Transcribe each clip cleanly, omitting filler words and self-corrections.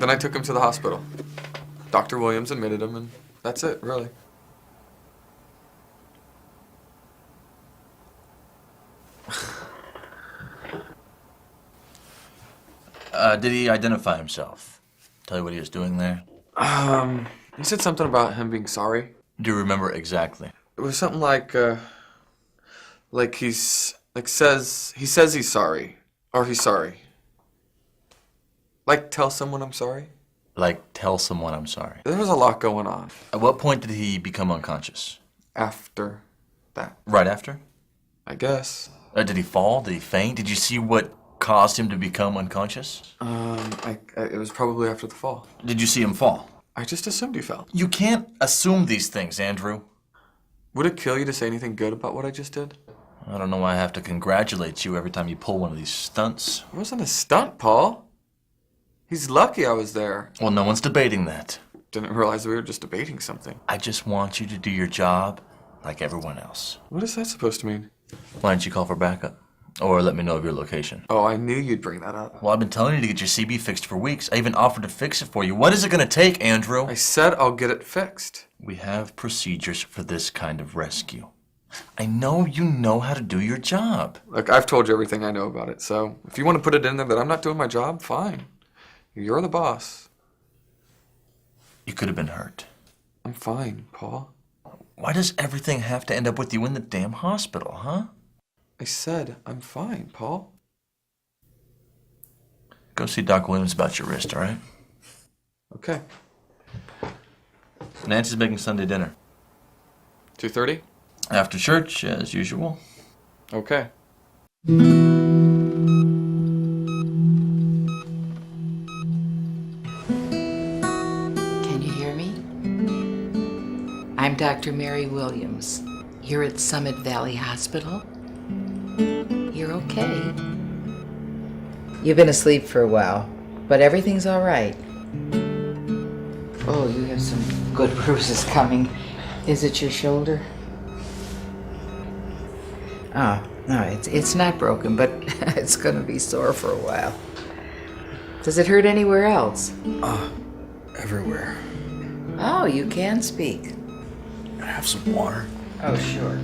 Then I took him to the hospital. Dr. Williams admitted him, and that's it, really. Did he identify himself? Tell you what he was doing there? He said something about him being sorry. Do you remember exactly? It was something like he says he's sorry, or he's sorry. Like, tell someone I'm sorry? Like, tell someone I'm sorry. There was a lot going on. At what point did he become unconscious? After that. Right after? I guess. Did he fall? Did he faint? Did you see what caused him to become unconscious? It was probably after the fall. Did you see him fall? I just assumed he fell. You can't assume these things, Andrew. Would it kill you to say anything good about what I just did? I don't know why I have to congratulate you every time you pull one of these stunts. It wasn't a stunt, Paul. He's lucky I was there. Well, no one's debating that. Didn't realize we were just debating something. I just want you to do your job like everyone else. What is that supposed to mean? Why don't you call for backup? Or let me know of your location. Oh, I knew you'd bring that up. Well, I've been telling you to get your CB fixed for weeks. I even offered to fix it for you. What is it going to take, Andrew? I said I'll get it fixed. We have procedures for this kind of rescue. I know you know how to do your job. Look, I've told you everything I know about it, so if you want to put it in there that I'm not doing my job, fine. You're the boss. You could have been hurt. I'm fine, Paul. Why does everything have to end up with you in the damn hospital, huh? I said I'm fine, Paul. Go see Doc Williams about your wrist, all right? Okay. Nancy's making Sunday dinner. 2:30? After church, as usual. Okay. Can you hear me? I'm Dr. Mary Williams, here at Summit Valley Hospital. You're okay. You've been asleep for a while, but everything's all right. Oh, you have some good bruises coming. Is it your shoulder? Oh, no, it's not broken, but it's going to be sore for a while. Does it hurt anywhere else? Everywhere. Oh, you can speak. I have some water. Oh, sure.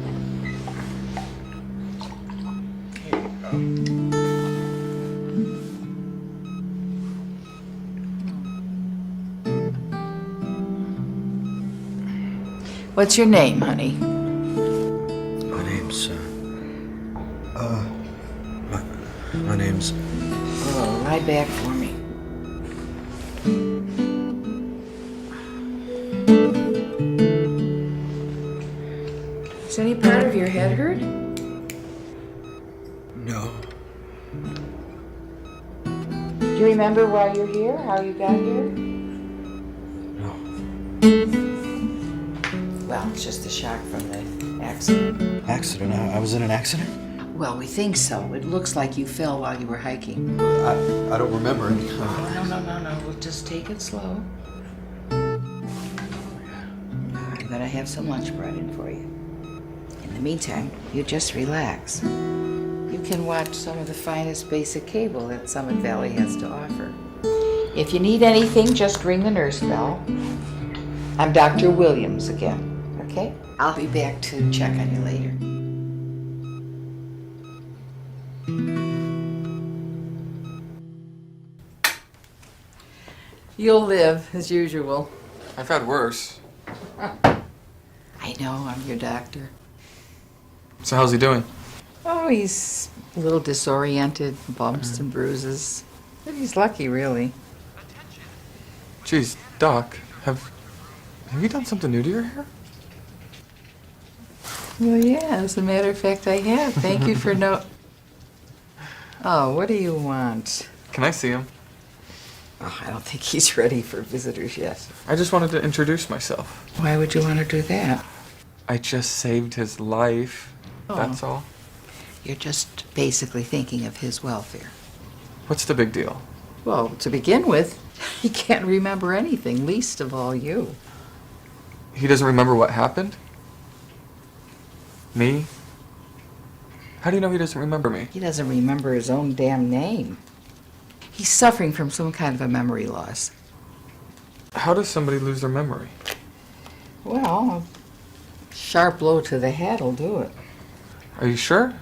What's your name, honey? My name's, my name's... Oh, lie back for me. Does any part of your head hurt? No. Do you remember why you're here? How you got here? No. Well, it's just a shock from the accident. Accident? I was in an accident? Well, we think so. It looks like you fell while you were hiking. I don't remember any. Oh, no. We'll just take it slow. I'm gonna have some lunch brought in for you. In the meantime, you just relax. You can watch some of the finest basic cable that Summit Valley has to offer. If you need anything, just ring the nurse bell. I'm Dr. Williams again, okay? I'll be back to check on you later. You'll live, as usual. I've had worse. I know, I'm your doctor. So how's he doing? Oh, he's a little disoriented, bumps and bruises. But he's lucky, really. Geez, Doc, have you done something new to your hair? Well, yeah, as a matter of fact, I have. Thank you for Oh, what do you want? Can I see him? Oh, I don't think he's ready for visitors yet. I just wanted to introduce myself. Why would you want to do that? I just saved his life. Oh. That's all. You're just basically thinking of his welfare. What's the big deal? Well, to begin with, he can't remember anything, least of all you. He doesn't remember what happened? Me? How do you know he doesn't remember me? He doesn't remember his own damn name. He's suffering from some kind of a memory loss. How does somebody lose their memory? Well, a sharp blow to the head will do it. Are you sure?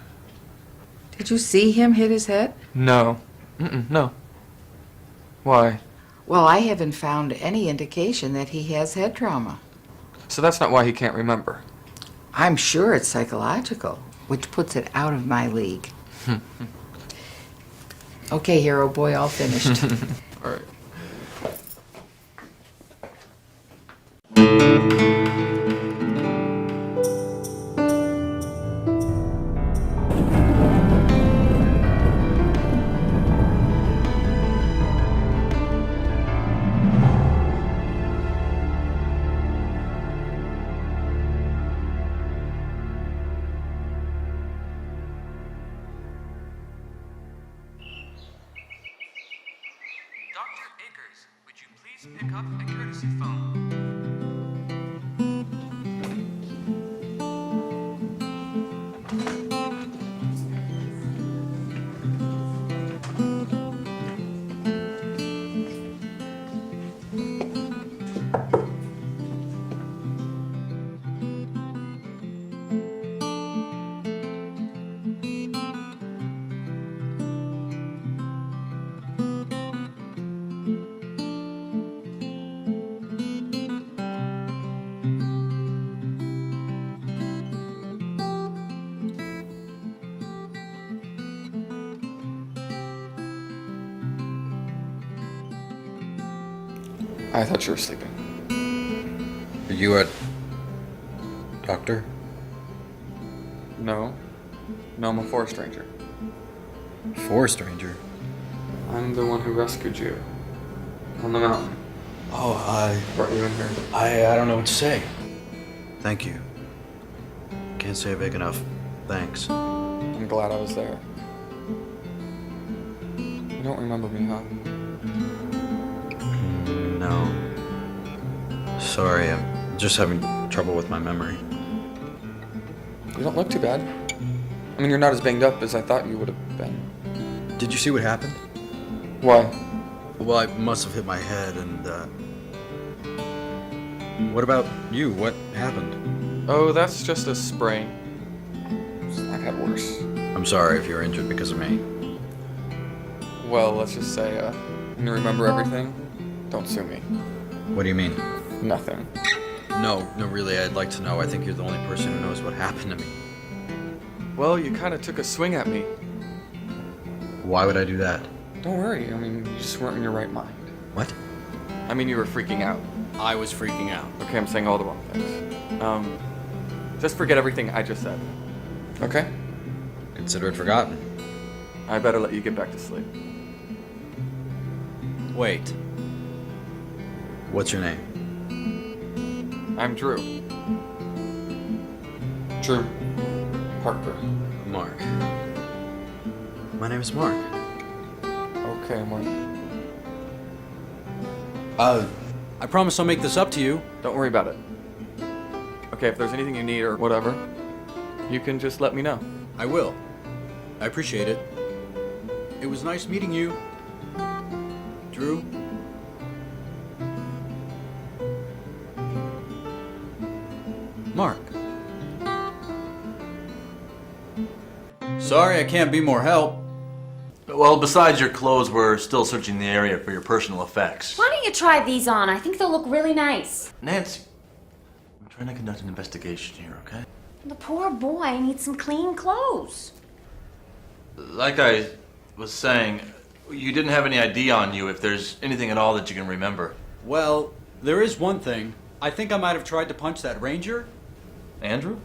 Did you see him hit his head? No. No. Why? Well, I haven't found any indication that he has head trauma. So that's not why he can't remember. I'm sure it's psychological, which puts it out of my league. Okay, hero boy, all finished. All right. Dr. Akers, would you please pick up a courtesy phone? I thought you were sleeping. Are you a doctor? No. No, I'm a forest ranger. Forest ranger? I'm the one who rescued you on the mountain. Oh, Brought you in here. I don't know what to say. Thank you. Can't say it big enough. Thanks. I'm glad I was there. You don't remember me, huh? No. Sorry, I'm just having trouble with my memory. You don't look too bad. I mean, you're not as banged up as I thought you would have been. Did you see what happened? Why? Well, I must have hit my head and, What about you? What happened? Oh, that's just a sprain. I've had worse. I'm sorry if you're injured because of me. Well, let's just say, when you remember everything, don't sue me. What do you mean? Nothing. No, really, I'd like to know. I think you're the only person who knows what happened to me. Well, you kind of took a swing at me. Why would I do that? Don't worry, I mean, you just weren't in your right mind. What? I mean, you were freaking out. I was freaking out. Okay, I'm saying all the wrong things. Just forget everything I just said. Okay? Consider it forgotten. I better let you get back to sleep. Wait. What's your name? I'm Drew. Drew Parker. Mark. My name is Mark. Okay, Mark. I promise I'll make this up to you. Don't worry about it. Okay, if there's anything you need or whatever, you can just let me know. I will. I appreciate it. It was nice meeting you. Drew, Mark. Sorry, I can't be more help. Well, besides your clothes, we're still searching the area for your personal effects. Why don't you try these on? I think they'll look really nice. Nancy, I'm trying to conduct an investigation here, okay? The poor boy needs some clean clothes. Like I was saying, you didn't have any ID on you if there's anything at all that you can remember. Well, there is one thing. I think I might have tried to punch that ranger. Andrew?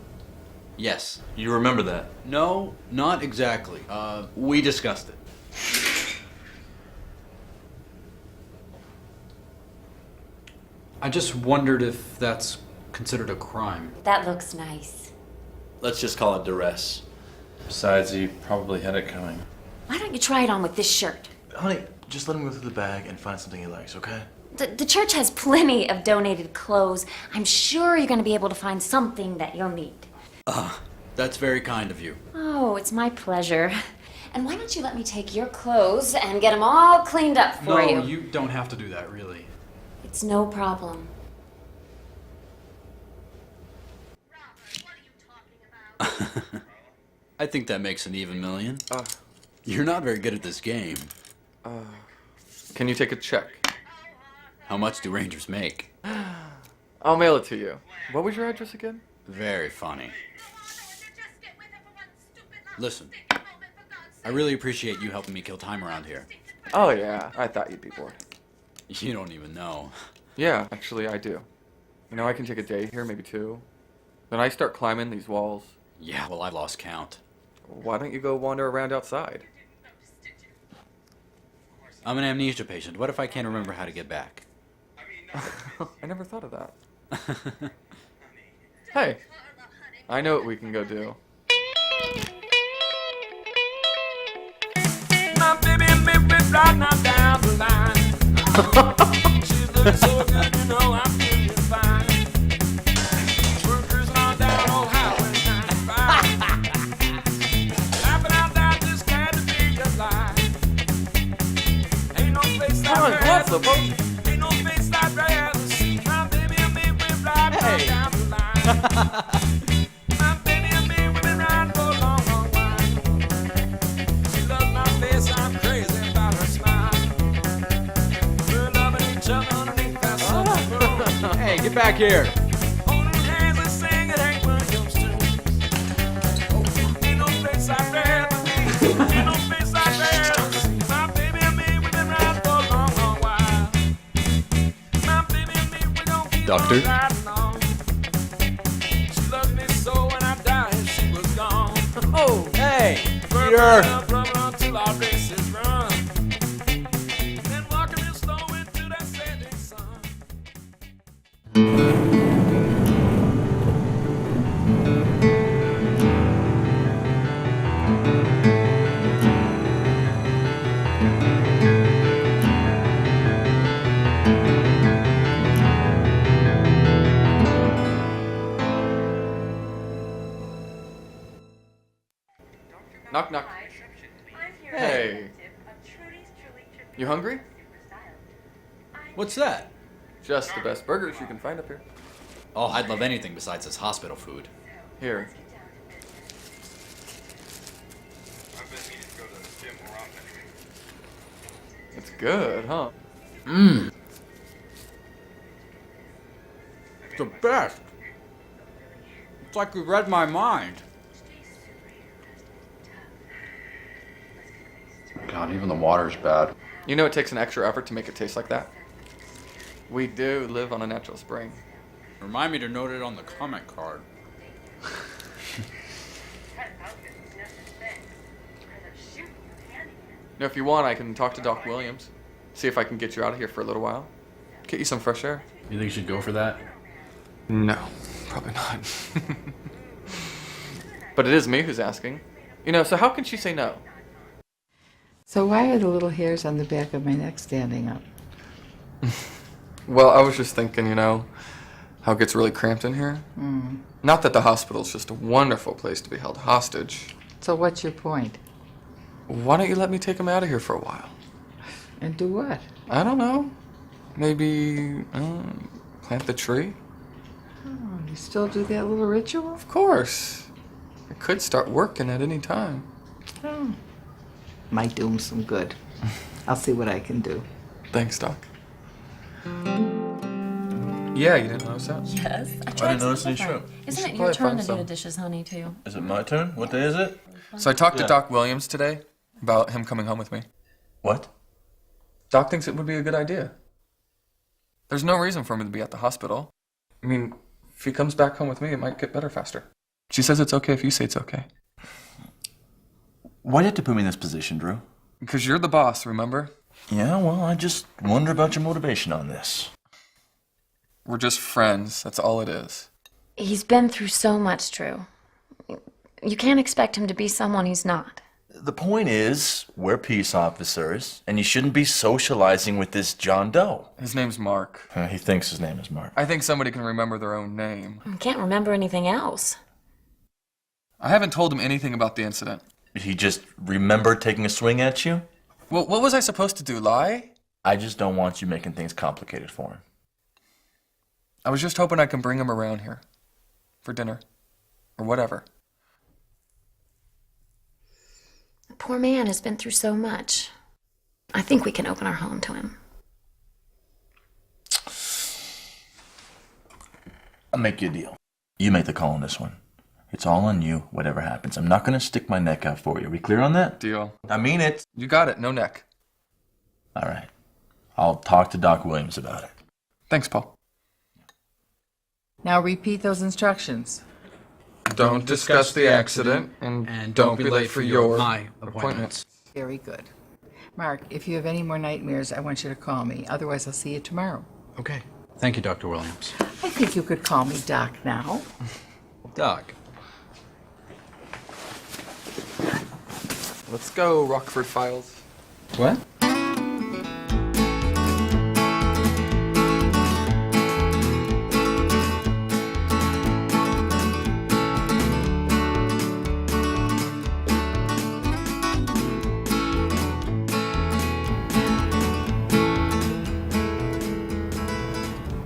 Yes. You remember that? No, not exactly. We discussed it. I just wondered if that's considered a crime. That looks nice. Let's just call it duress. Besides, he probably had it coming. Why don't you try it on with this shirt? Honey, just let him go through the bag and find something he likes, okay? The church has plenty of donated clothes. I'm sure you're going to be able to find something that you'll need. That's very kind of you. Oh, it's my pleasure. And why don't you let me take your clothes and get them all cleaned up for you? No, you don't have to do that, really. It's no problem. I think that makes an even million. You're not very good at this game. Can you take a check? How much do Rangers make? I'll mail it to you. What was your address again? Very funny. Listen, I really appreciate you helping me kill time around here. Oh yeah, I thought you'd be bored. You don't even know. Yeah, actually I do. You know, I can take a day here, maybe two. Then I start climbing these walls. Yeah, well, I've lost count. Why don't you go wander around outside? I'm an amnesia patient. What if I can't remember how to get back? I never thought of that. Hey, I know what we can go do. My baby made me fly now down the line. She's looking so good, you know I'm feeling fine. We're cruising on down old Highway 95. Laughing out loud, this can't be a lie. Ain't no place like Come on, that. come on, Ain't no place like that. My baby made me fly now down the line. My baby made me ride for a long, long while. She loves my face, I'm crazy about her smile. We're loving each other underneath that summer moon. Hey, get back here! Holding hands and singing Hank Williams tunes. Oh, ain't no place like that. Ain't no place like that. My baby and me, we've been riding for a long, long while. My baby and me, we gon' keep Doctor? on riding on. She loves me so when I die and she was gone. Oh, hey! Rub until our race is run. Then walking real slow into that setting sun. Knock, knock. Hey. You hungry? What's that? Just the best burgers you can find up here. Oh, I'd love anything besides this hospital food. Here. It's good, huh? It's the best! It's like you read my mind. God, even the water's bad. You know it takes an extra effort to make it taste like that? We do live on a natural spring. Remind me to note it on the comment card. You know, if you want, I can talk to Doc Williams. See if I can get you out of here for a little while. Get you some fresh air. You think you should go for that? No, probably not. But it is me who's asking. You know, so how can she say no? So why are the little hairs on the back of my neck standing up? Well, I was just thinking, you know, how it gets really cramped in here. Not that the hospital's just a wonderful place to be held hostage. So what's your point? Why don't you let me take him out of here for a while? And do what? I don't know. Maybe plant the tree? Oh, You still do that little ritual? Of course. I could start working at any time. Oh. Might do him some good. I'll see what I can do. Thanks, Doc. Yeah, you didn't notice that? Yes. I didn't notice any shrimp. Isn't should it your probably turn find to do some. the dishes, honey, too? Is it my turn? What day is it? So I talked to Yeah. Doc Williams today about him coming home with me. What? Doc thinks it would be a good idea. There's no reason for him to be at the hospital. I mean, if he comes back home with me, it might get better faster. She says it's okay if you say it's okay. Why did you have to put me in this position, Drew? Because you're the boss, remember? Yeah, well, I just wonder about your motivation on this. We're just friends, that's all it is. He's been through so much, Drew. You can't expect him to be someone he's not. The point is, we're peace officers, and you shouldn't be socializing with this John Doe. His name's Mark. He thinks his name is Mark. I think somebody can remember their own name. I can't remember anything else. I haven't told him anything about the incident. He just remembered taking a swing at you? Well, what was I supposed to do, lie? I just don't want you making things complicated for him. I was just hoping I can bring him around here. For dinner. Or whatever. The poor man has been through so much. I think we can open our home to him. I'll make you a deal. You make the call on this one. It's all on you, whatever happens. I'm not going to stick my neck out for you. Are we clear on that? Deal. I mean it. You got it, no neck. All right. I'll talk to Doc Williams about it. Thanks, Paul. Now repeat those instructions. Don't discuss the accident, and don't be late for your my appointments. Very good. Mark, if you have any more nightmares, I want you to call me. Otherwise, I'll see you tomorrow. Okay. Thank you, Dr. Williams. I think you could call me Doc now. Doc. Let's go, Rockford Files. What?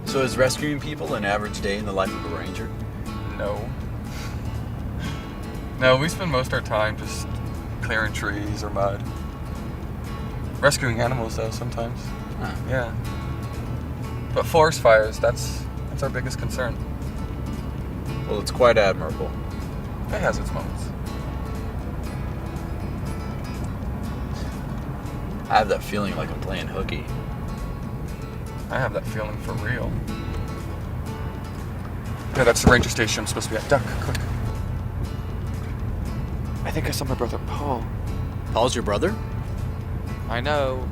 So is rescuing people an average day in the life of a ranger? No. No, we spend most of our time just clearing trees or mud. Rescuing animals, though, sometimes. Huh. Yeah. But forest fires, that's our biggest concern. Well, it's quite admirable. It has its moments. I have that feeling like I'm playing hooky. I have that feeling for real. Yeah, that's the ranger station I'm supposed to be at. Duck, quick. I think I saw my brother Paul. Paul's your brother? I know.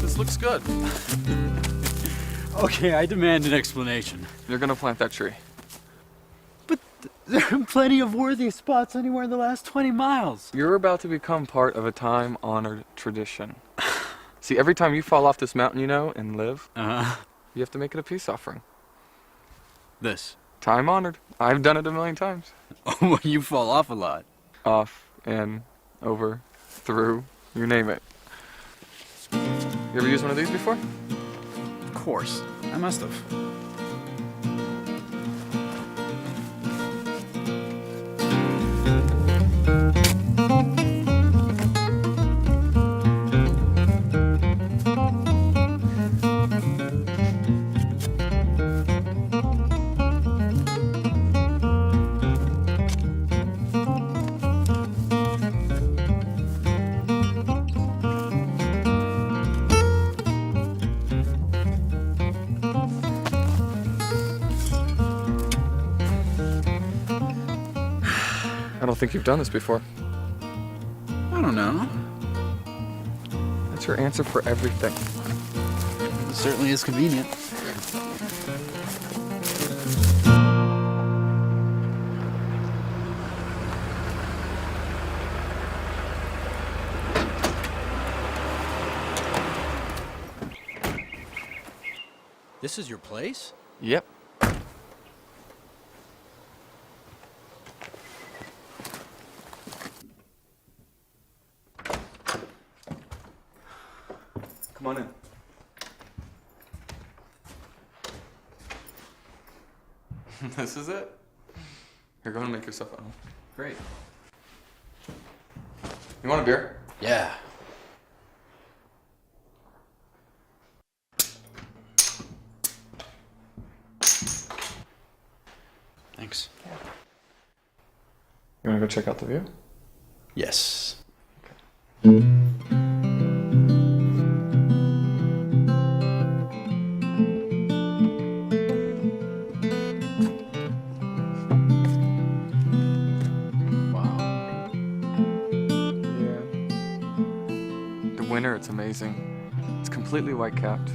This looks good. Okay, I demand an explanation. You're gonna plant that tree. But there are plenty of worthy spots anywhere in the last 20 miles. You're about to become part of a time-honored tradition. See, every time you fall off this mountain, you know, and live, you have to make it a peace offering. This. Time-honored. I've done it a million times. Well, you fall off a lot. Off and over, through, you name it. You ever used one of these before? Of course. I must have. I don't think you've done this before. I don't know. That's your answer for everything. It certainly is convenient. This is your place? Yep. Come on in. This is it? You're going to make yourself at home. Great. You want a beer? Yeah. Thanks. You want to go check out the view? Yes. Wow. Yeah. The winter, it's amazing. It's completely white capped.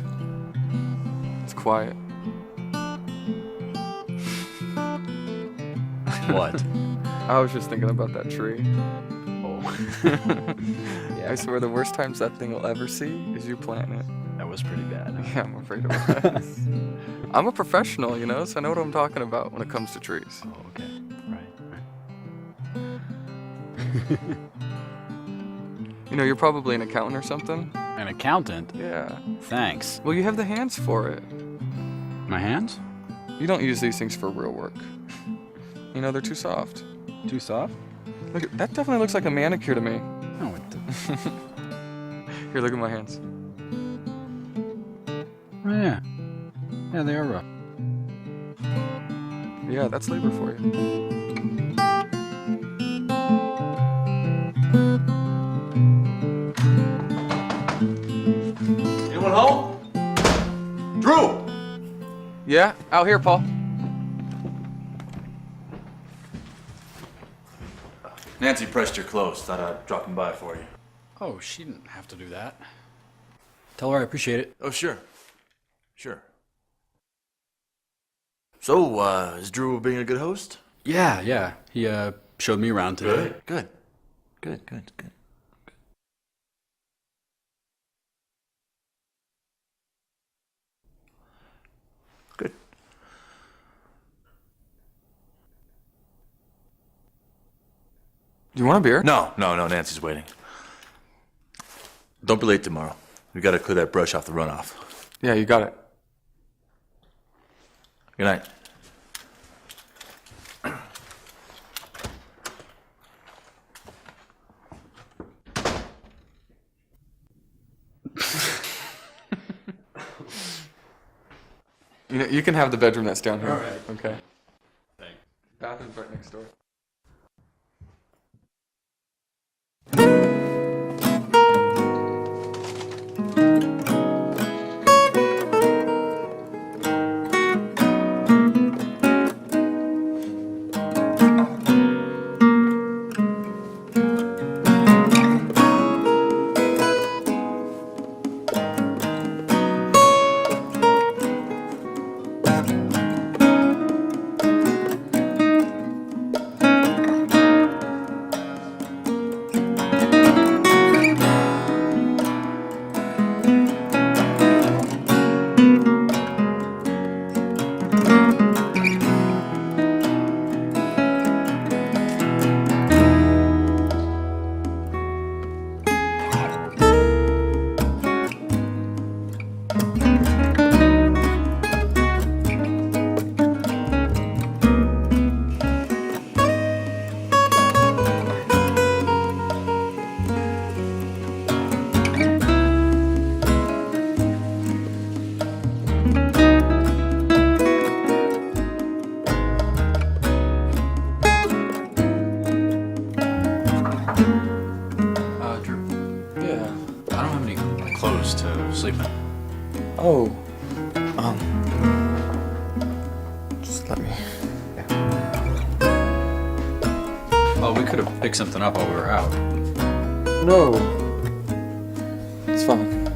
It's quiet. What? I was just thinking about that tree. Oh. I swear the worst times that thing will ever see is you planting it. That was pretty bad. Yeah, I'm afraid of it. I'm a professional, you know, so I know what I'm talking about when it comes to trees. Oh, okay. Right. You know, you're probably an accountant or something. An accountant? Yeah. Thanks. Well, you have the hands for it. My hands? You don't use these things for real work. You know, they're too soft. Too soft? Look, that definitely looks like a manicure to me. No, it didn't. Here, look at my hands. Oh, yeah. Yeah, they are rough. Yeah, that's labor for you. Anyone home? Drew! Yeah, out here, Paul. Nancy pressed your clothes. Thought I'd drop them by for you. Oh, she didn't have to do that. Tell her I appreciate it. Oh, sure. Sure. So, is Drew being a good host? Yeah. He showed me around today. Good. Good. Do you want a beer? No, Nancy's waiting. Don't be late tomorrow. We gotta clear that brush off the runoff. Yeah, you got it. Good night. You know, you can have the bedroom that's down here. All right. Okay. Thanks. Bathroom's right next door. Let me. Oh, we could have picked something up while we were out. No. It's fine.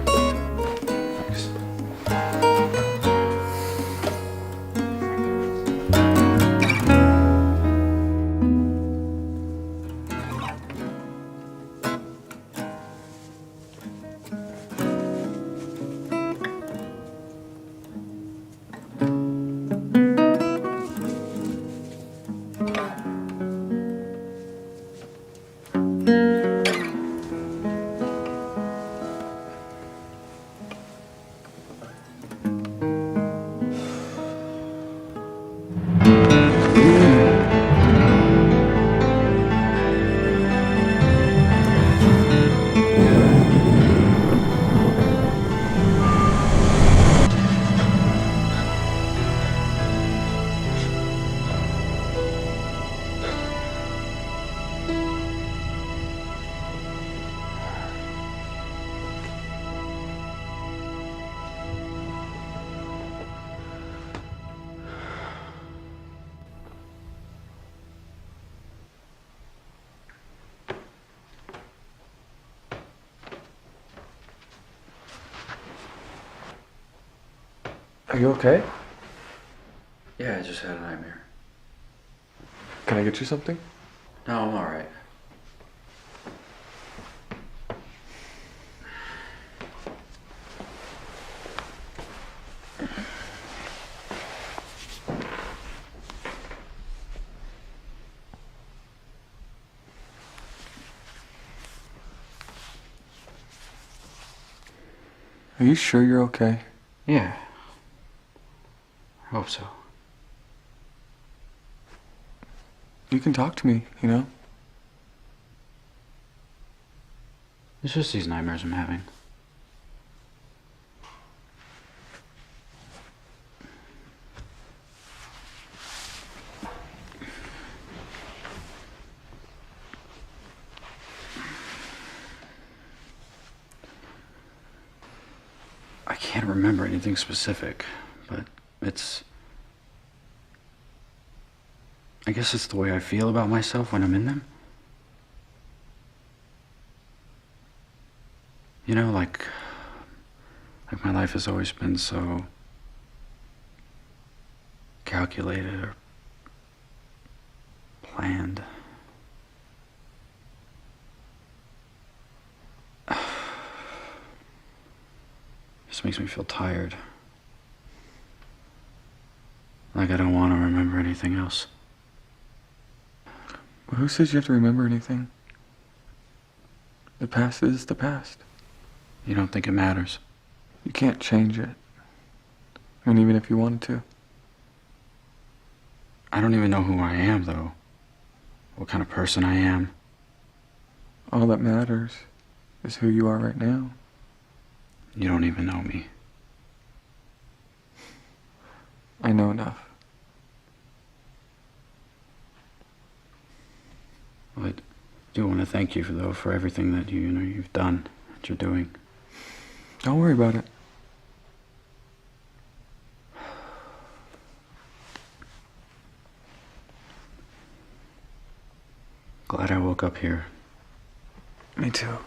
Thanks. Are you okay? Yeah, I just had a nightmare. Can I get you something? No, I'm alright. Are you sure you're okay? Yeah. I hope so. You can talk to me, you know? It's just these nightmares I'm having. I can't remember anything specific, but I guess it's the way I feel about myself when I'm in them. You know, like my life has always been so calculated or planned. Just makes me feel tired. Like I don't want to remember anything else. Well, who says you have to remember anything? The past is the past. You don't think it matters? You can't change it. I mean, even if you wanted to. I don't even know who I am, though. What kind of person I am. All that matters is who you are right now. You don't even know me. I know enough. Well, I do want to thank you for everything that you've done, that you're doing. Don't worry about it. Glad I woke up here. Me too.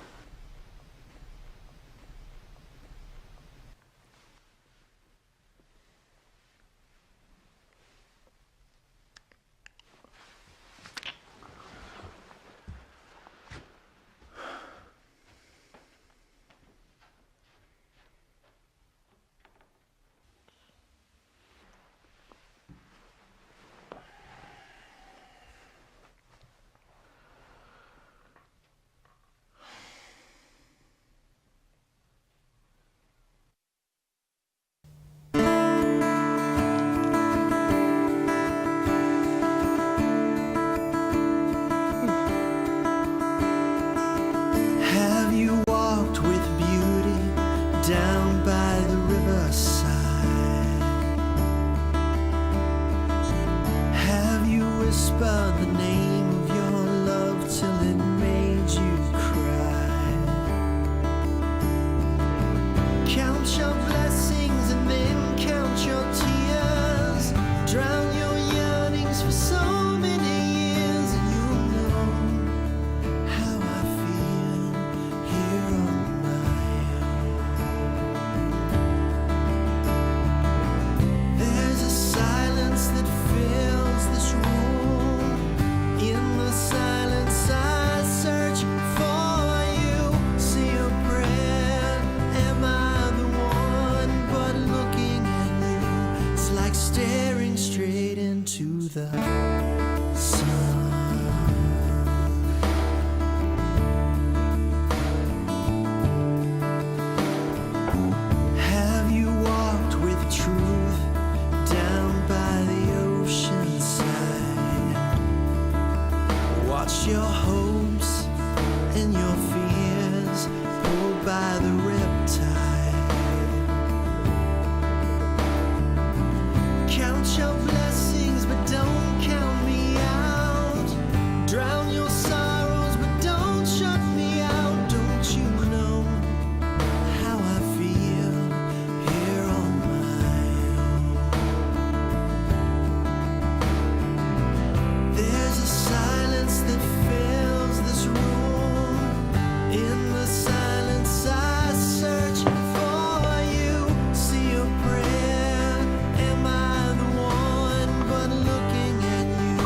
the sun. Have you walked with truth down by the ocean side? Watch your hopes and your fears pulled by the riptide. Count your blessings, but don't count me out. Drown your sorrows, but don't shut me out. Don't you know how I feel here on my own? There's a silence that fills this room. In the silence I search for you. See a prayer, am I the one? But looking at you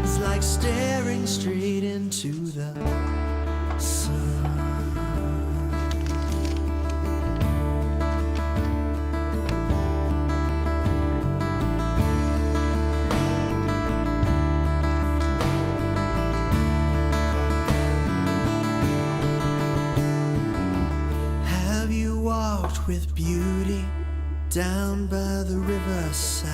is like staring straight into the sun. Have you walked with beauty down by the riverside?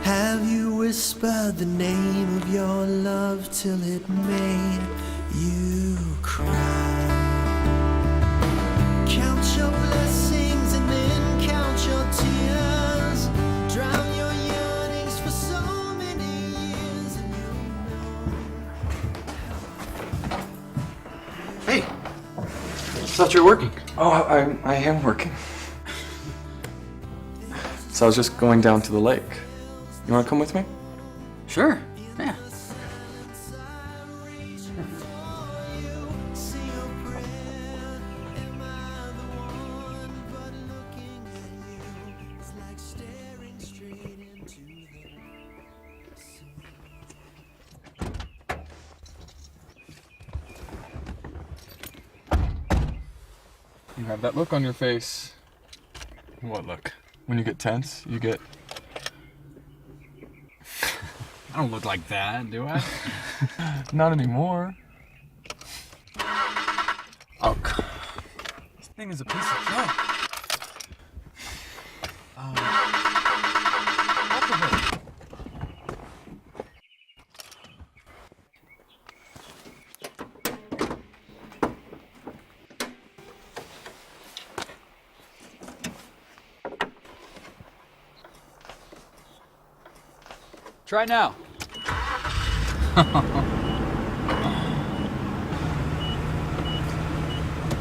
Have you whispered the name of your love till it made you cry? Count your blessings and then count your tears. Drown your yearnings for so many years, and you'll know. Hey, I thought you were working. Oh, I am working. So I was just going down to the lake. You want to come with me? Sure. Yeah. You have that look on your face. What look? When you get tense, you get... I don't look like that, do I? Not anymore. Oh, This thing is a piece of junk. Alcohol. try now.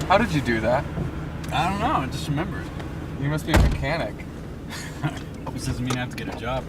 How did you do that? I don't know, I just remembered. You must be a mechanic. This doesn't mean I have to get a job.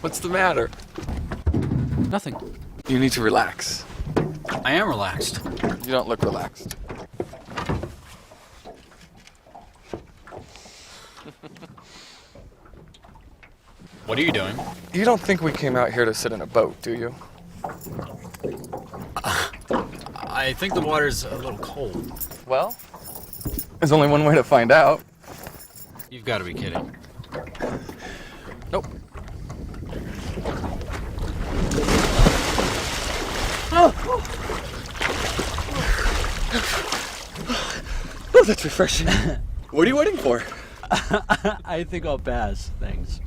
What's the matter? Nothing. You need to relax. I am relaxed. You don't look relaxed. What are you doing? You don't think we came out here to sit in a boat, do you? I think the water's a little cold. Well, there's only one way to find out. You've got to be kidding. Nope. Oh, that's refreshing. What are you waiting for? I think I'll pass, thanks.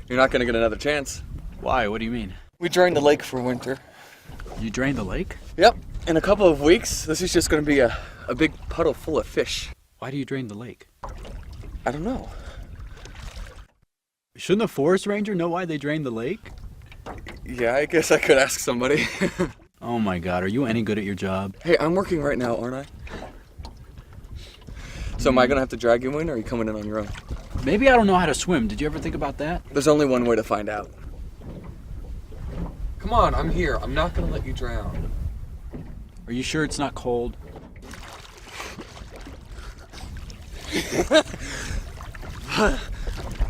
You're not gonna get another chance. Why? What do you mean? We drained the lake for winter. You drained the lake? Yep. In a couple of weeks, this is just gonna be a big puddle full of fish. Why do you drain the lake? I don't know. Shouldn't a forest ranger know why they drained the lake? Yeah, I guess I could ask somebody. Oh my god, are you any good at your job? Hey, I'm working right now, aren't I? So am I gonna have to drag you in, or are you coming in on your own? Maybe I don't know how to swim. Did you ever think about that? There's only one way to find out. Come on, I'm here. I'm not gonna let you drown. Are you sure it's not cold?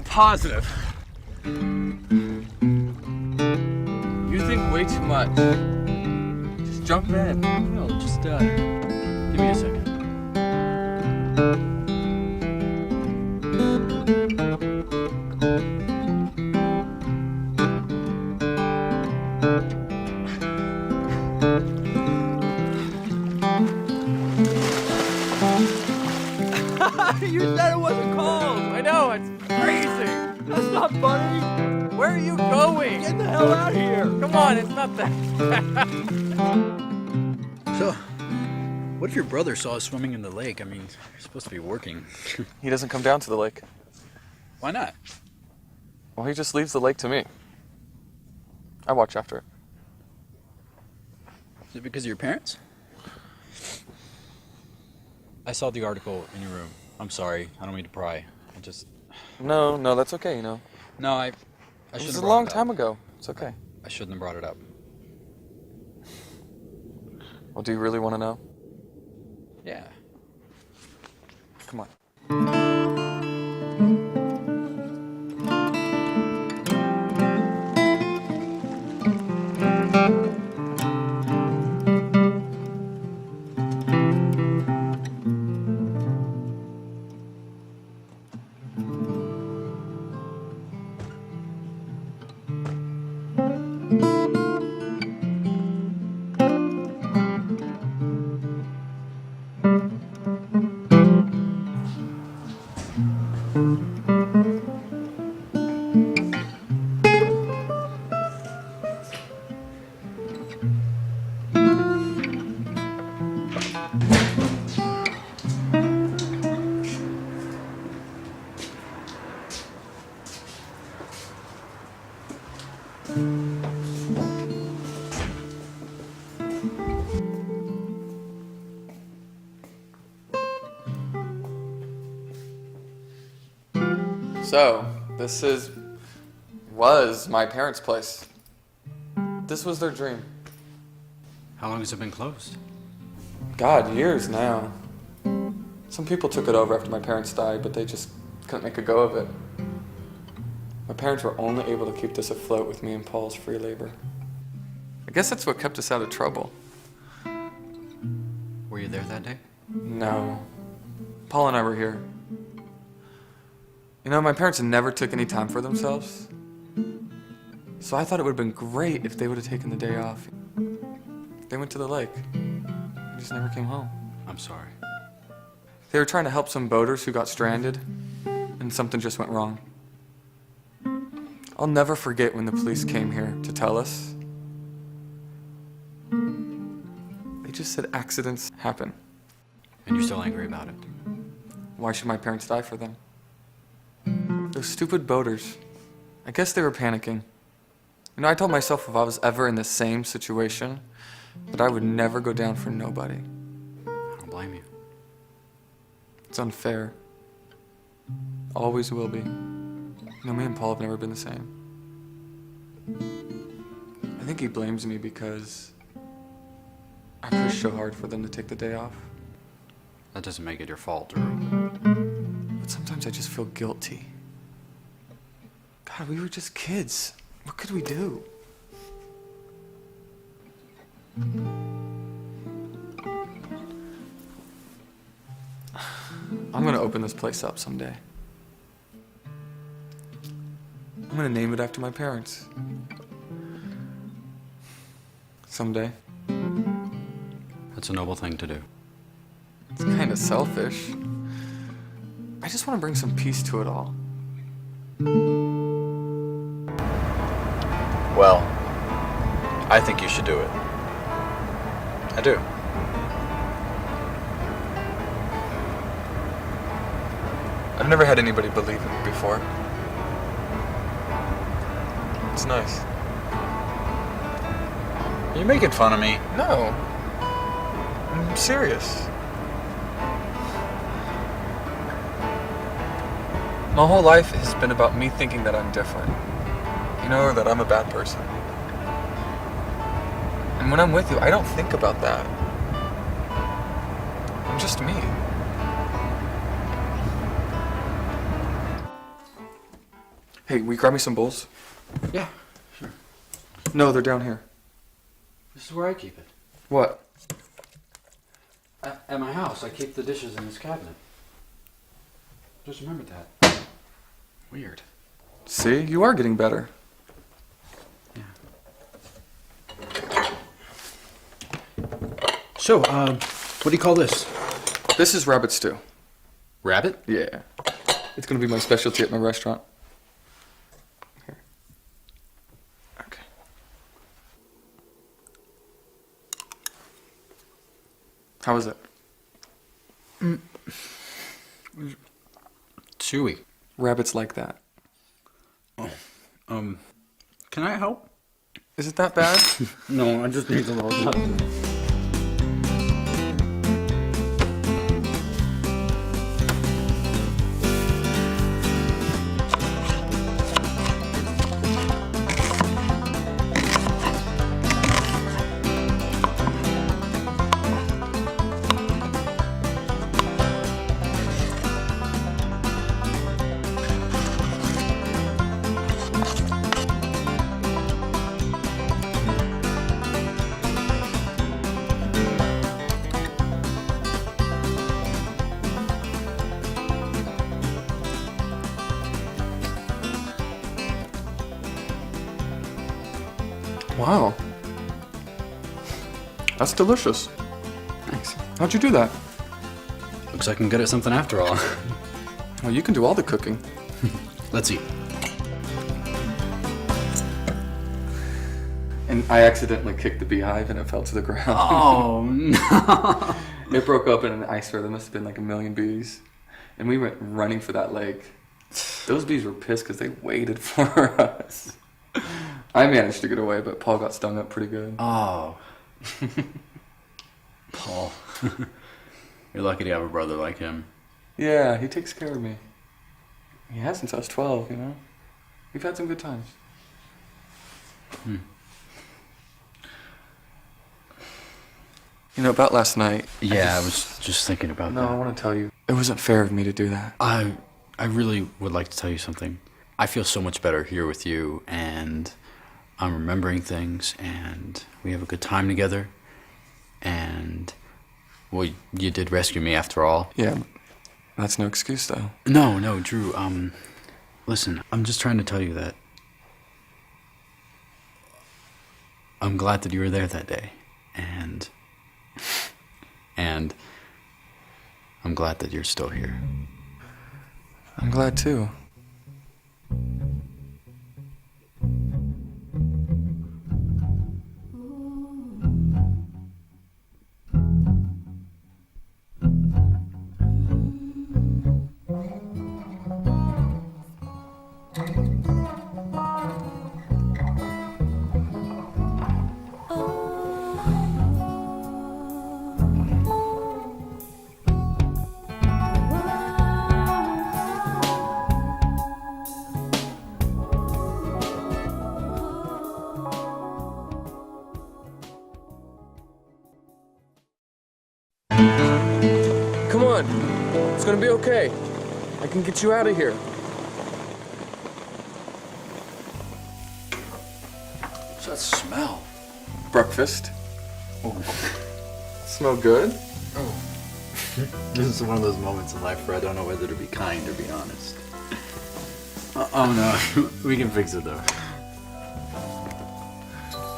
Positive. You think way too much. Just jump in. No, just give me a second. You said it wasn't cold. I know, it's crazy. That's not funny. Where are you going? Get the hell out of here. Come on, it's not that. So, what if your brother saw us swimming in the lake? I mean, you're supposed to be working. He doesn't come down to the lake. Why not? Well, he just leaves the lake to me. I watch after it. Is it because of your parents? I saw the article in your room. I'm sorry. I don't mean to pry. I just... No, that's okay, you know. No, I It shouldn't was have a brought long it up. time ago. It's okay. I shouldn't have brought it up. Well, do you really want to know? Yeah. Come on. So, this was my parents' place. This was their dream. How long has it been closed? God, years now. Some people took it over after my parents died, but they just couldn't make a go of it. My parents were only able to keep this afloat with me and Paul's free labor. I guess that's what kept us out of trouble. Were you there that day? No. Paul and I were here. You know, my parents never took any time for themselves. So I thought it would have been great if they would have taken the day off. They went to the lake. They just never came home. I'm sorry. They were trying to help some boaters who got stranded, and something just went wrong. I'll never forget when the police came here to tell us. They just said accidents happen. And you're still angry about it? Why should my parents die for them? Those stupid boaters. I guess they were panicking. You know, I told myself if I was ever in the same situation, that I would never go down for nobody. I don't blame you. It's unfair. Always will be. You know, me and Paul have never been the same. I think he blames me because I pushed so hard for them to take the day off. That doesn't make it your fault. But sometimes I just feel guilty. God, we were just kids. What could we do? I'm gonna open this place up someday. I'm gonna name it after my parents. Someday. That's a noble thing to do. It's kind of selfish. I just want to bring some peace to it all. Well, I think you should do it. I do. I've never had anybody believe in me before. It's nice. Are you making fun of me? No. I'm serious. My whole life has been about me thinking that I'm different. You know, or that I'm a bad person. And when I'm with you, I don't think about that. I'm just me. Hey, will you grab me some bowls? Yeah, sure. No, they're down here. This is where I keep it. What? At my house, I keep the dishes in this cabinet. Just remembered that. Weird. See, you are getting better. Yeah. So, what do you call this? This is rabbit stew. Rabbit? Yeah. It's gonna be my specialty at my restaurant. Here. Okay. How is it? Chewy. Rabbits like that. Can I help? Is it that bad? No, I just need a little something. Wow. That's delicious. Thanks. How'd you do that? Looks like I'm good at something after all. Well, you can do all the cooking. Let's eat. And I accidentally kicked the beehive and it fell to the ground. Oh, no. It broke open and I swear there must have been like a million bees. And we went running for that lake. Those bees were pissed because they waited for us. I managed to get away, but Paul got stung up pretty good. Oh. Paul. You're lucky to have a brother like him. Yeah, he takes care of me. He has since I was 12, you know? We've had some good times. You know, about last night... Yeah, I was just thinking about No, that. I want to tell you. It wasn't fair of me to do that. I really would like to tell you something. I feel so much better here with you, and I'm remembering things, and we have a good time together, and, well, you did rescue me after all. Yeah, that's no excuse, though. No, Drew, listen, I'm just trying to tell you that I'm glad that you were there that day, and I'm glad that you're still here. I'm glad, too. Come on. It's gonna be okay. I can get you out of here. What's that smell? Breakfast. Oh. Smell good? Oh. This is one of those moments in life where I don't know whether to be kind or be honest. Oh no, we can fix it though.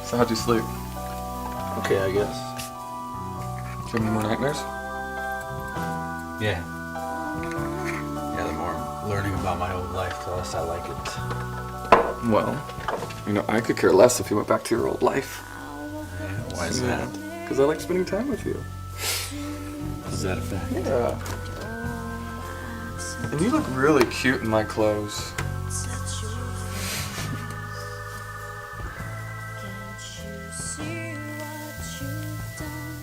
So how'd you sleep? Okay, I guess. Do you have any more nightmares? Yeah. Yeah, the more I'm learning about my old life, the less I like it. Well, you know, I could care less if you went back to your old life. Yeah, why is that? Because I like spending time with you. Is that a fact? Yeah. And you look really cute in my clothes.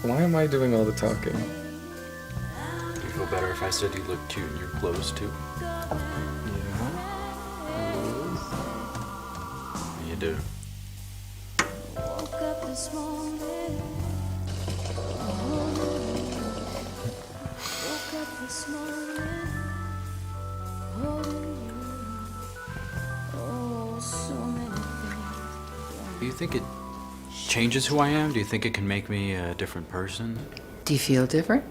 Why am I doing all the talking? Do you feel better if I said you look cute in your clothes too? Yeah. do. Woke up this morning. Woke up this morning. Holding you. Oh, so many things. Do you think it changes who I am? Do you think it can make me a different person? Do you feel different?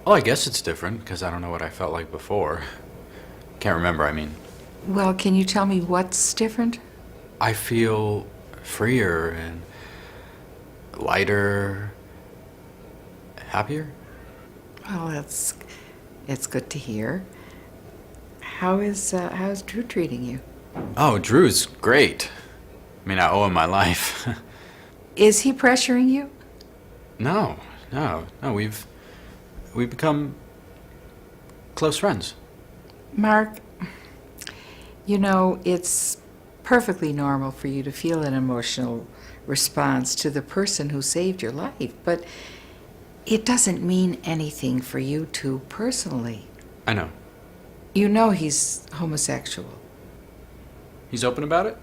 Well, I guess it's different because I don't know what I felt like before. Can't remember, I mean. Well, can you tell me what's different? I feel freer and lighter, happier. Well, it's good to hear. How's Drew treating you? Oh, Drew's great. I mean, I owe him my life. Is he pressuring you? No, we've become close friends. Mark, you know, it's perfectly normal for you to feel an emotional response to the person who saved your life, but it doesn't mean anything for you two personally. I know. You know he's homosexual. He's open about it?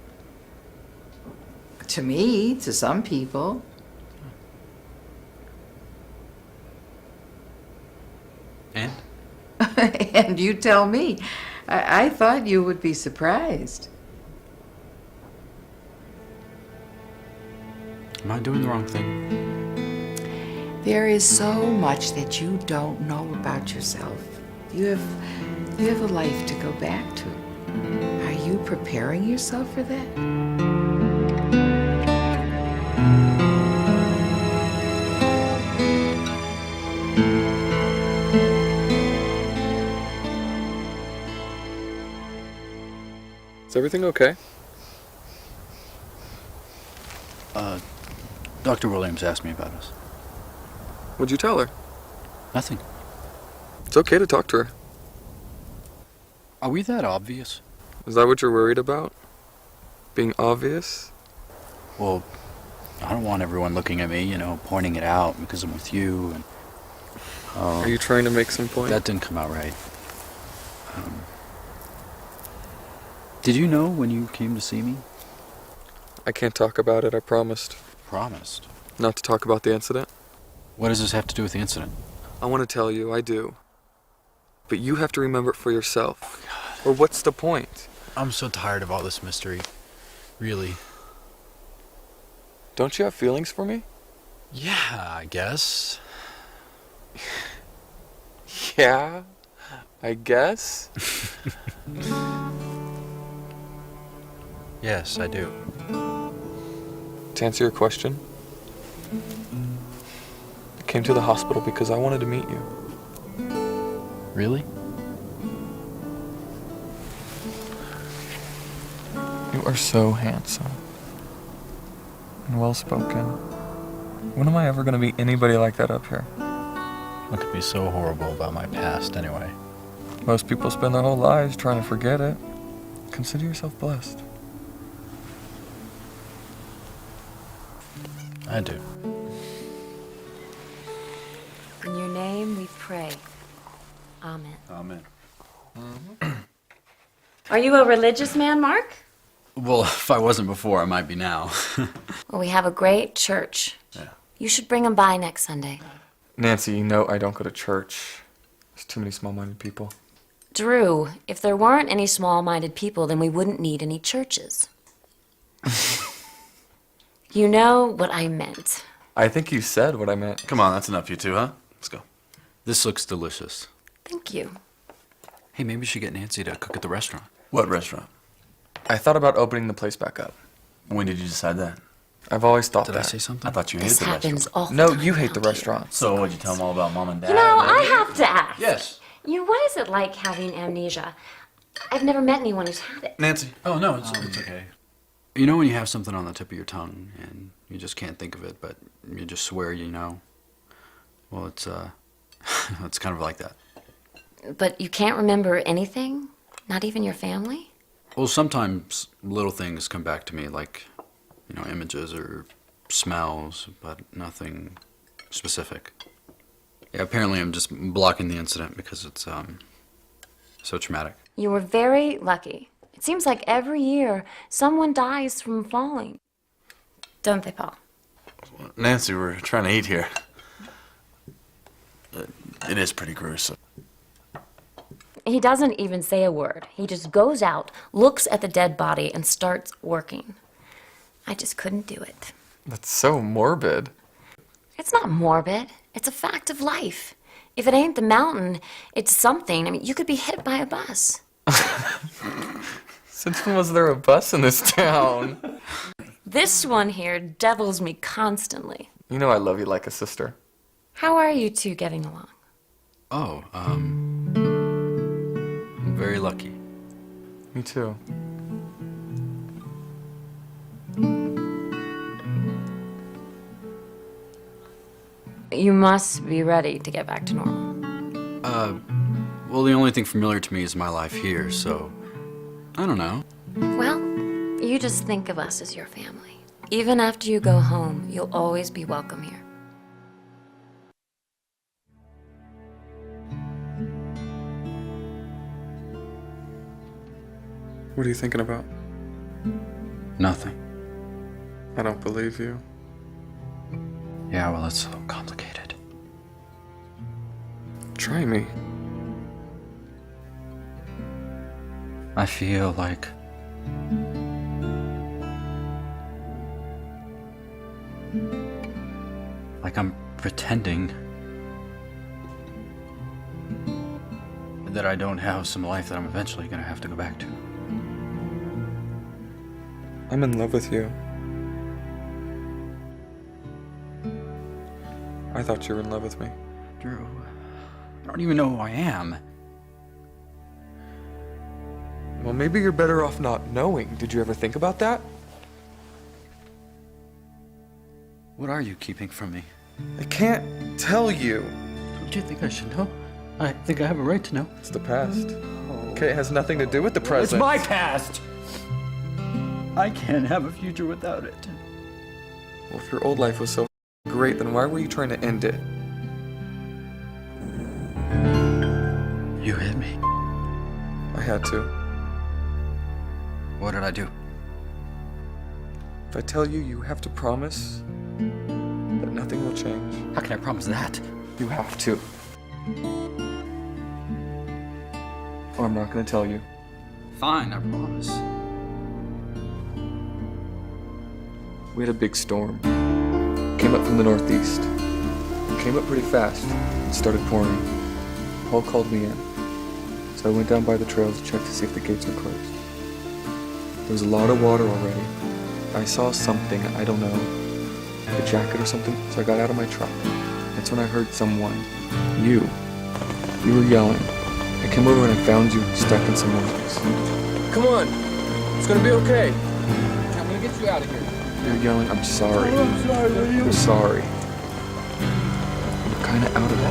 To me, to some people. And? And you tell me. I thought you would be surprised. Am I doing the wrong thing? There is so much that you don't know about yourself. You have a life to go back to. Are you preparing yourself for that? Is everything okay? Dr. Williams asked me about us. What'd you tell her? Nothing. It's okay to talk to her. Are we that obvious? Is that what you're worried about? Being obvious? Well, I don't want everyone looking at me, you know, pointing it out because I'm with you and... Are you trying to make some point? That didn't come out right. Did you know when you came to see me? I can't talk about it, I promised. Promised. Not to talk about the incident. What does this have to do with the incident? I want to tell you, I do. But you have to remember it for yourself. Or what's the point? I'm so tired of all this mystery. Really. Don't you have feelings for me? Yeah, I guess. Yeah, I guess. Yes, I do. To answer your question, I came to the hospital because I wanted to meet you. Really? You are so handsome and well-spoken. When am I ever going to meet anybody like that up here? What could be so horrible about my past anyway? Most people spend their whole lives trying to forget it. Consider yourself blessed. I do. In your name we pray. Amen. Amen. Are you a religious man, Mark? Well, if I wasn't before, I might be now. Well, we have a great church. Yeah. You should bring him by next Sunday. Nancy, you know I don't go to church. There's too many small-minded people. Drew, if there weren't any small-minded people, then we wouldn't need any churches. You know what I meant. I think you said what I meant. Come on, that's enough, you two, huh? Let's go. This looks delicious. Thank you. Hey, maybe we should get Nancy to cook at the restaurant. What restaurant? I thought about opening the place back up. When did you decide that? I've always thought Did that. I say something? I thought you hated This the happens restaurant. all the No, time you hate the around here. restaurant. So what'd you tell them all about Mom and Dad? You know, I have to ask. Yes. You know, what is it like having amnesia? I've never met anyone who's had it. Nancy. Oh, no, it's okay. You know when you have something on the tip of your tongue and you just can't think of it, but you just swear you know? Well, it's it's kind of like that. But you can't remember anything? Not even your family? Well, sometimes little things come back to me, like, you know, images or smells, but nothing specific. Yeah, apparently I'm just blocking the incident because it's so traumatic. You were very lucky. It seems like every year someone dies from falling. Don't they, Paul? Nancy, we're trying to eat here. It is pretty gruesome. He doesn't even say a word. He just goes out, looks at the dead body, and starts working. I just couldn't do it. That's so morbid. It's not morbid. It's a fact of life. If it ain't the mountain, it's something. I mean, you could be hit by a bus. Since when was there a bus in this town? This one here devils me constantly. You know I love you like a sister. How are you two getting along? Oh, I'm very lucky. Me too. You must be ready to get back to normal. Well, the only thing familiar to me is my life here, so I don't know. Well, you just think of us as your family. Even after you go home, you'll always be welcome here. What are you thinking about? Nothing. I don't believe you. Yeah, well, it's so complicated. Try me. I feel like I'm pretending that I don't have some life that I'm eventually gonna have to go back to. I'm in love with you. I thought you were in love with me. Drew, I don't even know who I am. Well, maybe you're better off not knowing. Did you ever think about that? What are you keeping from me? I can't tell you. Don't you think I should know? I think I have a right to know. It's the past. Okay, it has nothing to do with the present. It's my past! I can't have a future without it. Well, if your old life was so great, then why were you trying to end it? You hit me. I had to. What did I do? If I tell you, you have to promise that nothing will change. How can I promise that? You have to. Or I'm not gonna tell you. Fine, I promise. We had a big storm. Came up from the northeast. Came up pretty fast and started pouring. Paul called me in. So I went down by the trails to check to see if the gates were closed. There was a lot of water already. I saw something, I don't know, a jacket or something, so I got out of my truck. That's when I heard someone, you were yelling. I came over and I found you stuck in some rocks. Come on, it's gonna be okay. I'm gonna get you out of here. You're yelling, I'm sorry. Oh, I'm sorry, William. I'm sorry. You're kinda out of it.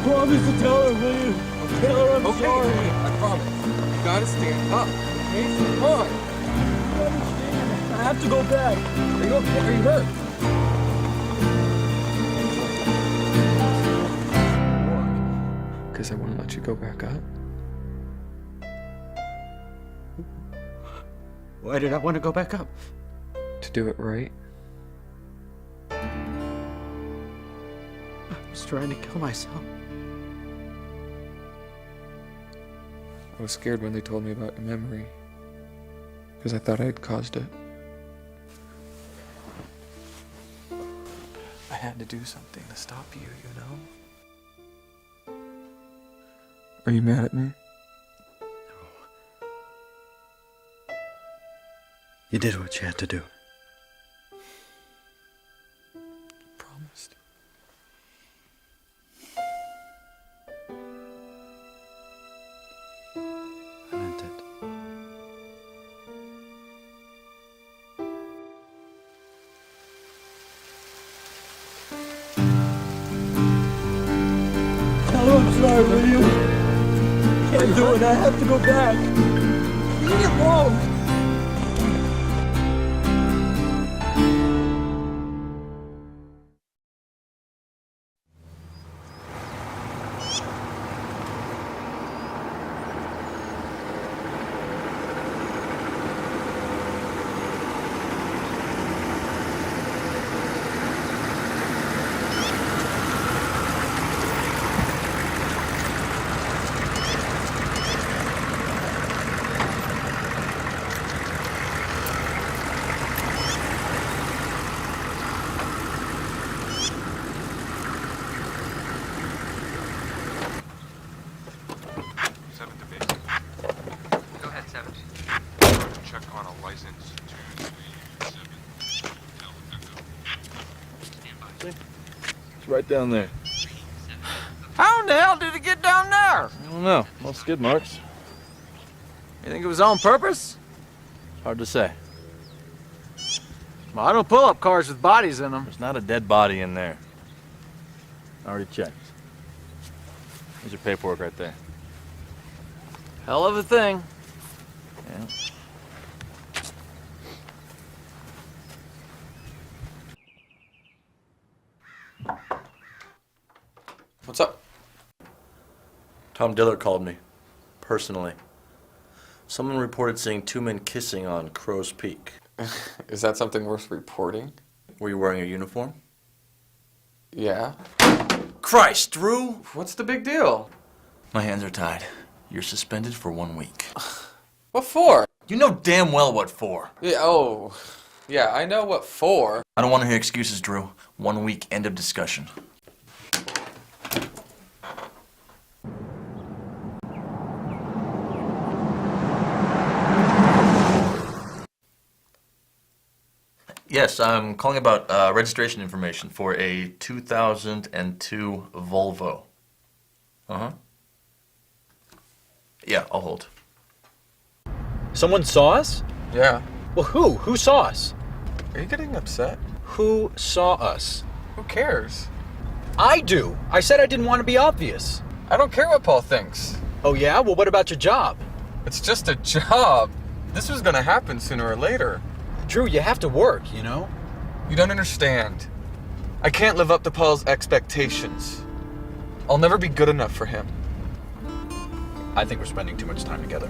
Promise to tell her, William. Tell her I'm sorry. I promise. You gotta stand up. Okay, so come on. I understand. I have to go back. Are you okay? Are you hurt? Because I want to let you go back up. Why did I want to go back up? To do it right. I was trying to kill myself. I was scared when they told me about your memory. Because I thought I had caused it. I had to do something to stop you, you know? Are you mad at me? You did what you had to do. Promised. I meant it. Tell her I'm sorry, William. Can't do it. I have to go back. Leave me alone. down there? How in the hell did it get down there? I don't know. No skid marks. You think it was on purpose? Hard to say. Well, I don't pull up cars with bodies in them. There's not a dead body in there. I already checked. There's your paperwork right there. Hell of a thing. Yeah. What's up? Tom Diller called me. Personally. Someone reported seeing two men kissing on Crow's Peak. Is that something worth reporting? Were you wearing a uniform? Yeah. Christ, Drew! What's the big deal? My hands are tied. You're suspended for 1 week. What for? You know damn well what for. Yeah, oh. Yeah, I know what for. I don't want to hear excuses, Drew. 1 week, end of discussion. Yes, I'm calling about registration information for a 2002 Volvo. Uh-huh. Yeah, I'll hold. Someone saw us? Yeah. Well, who? Who saw us? Are you getting upset? Who saw us? Who cares? I do. I said I didn't want to be obvious. I don't care what Paul thinks. Oh yeah? Well, what about your job? It's just a job. This was gonna happen sooner or later. Drew, you have to work, you know? You don't understand. I can't live up to Paul's expectations. I'll never be good enough for him. I think we're spending too much time together.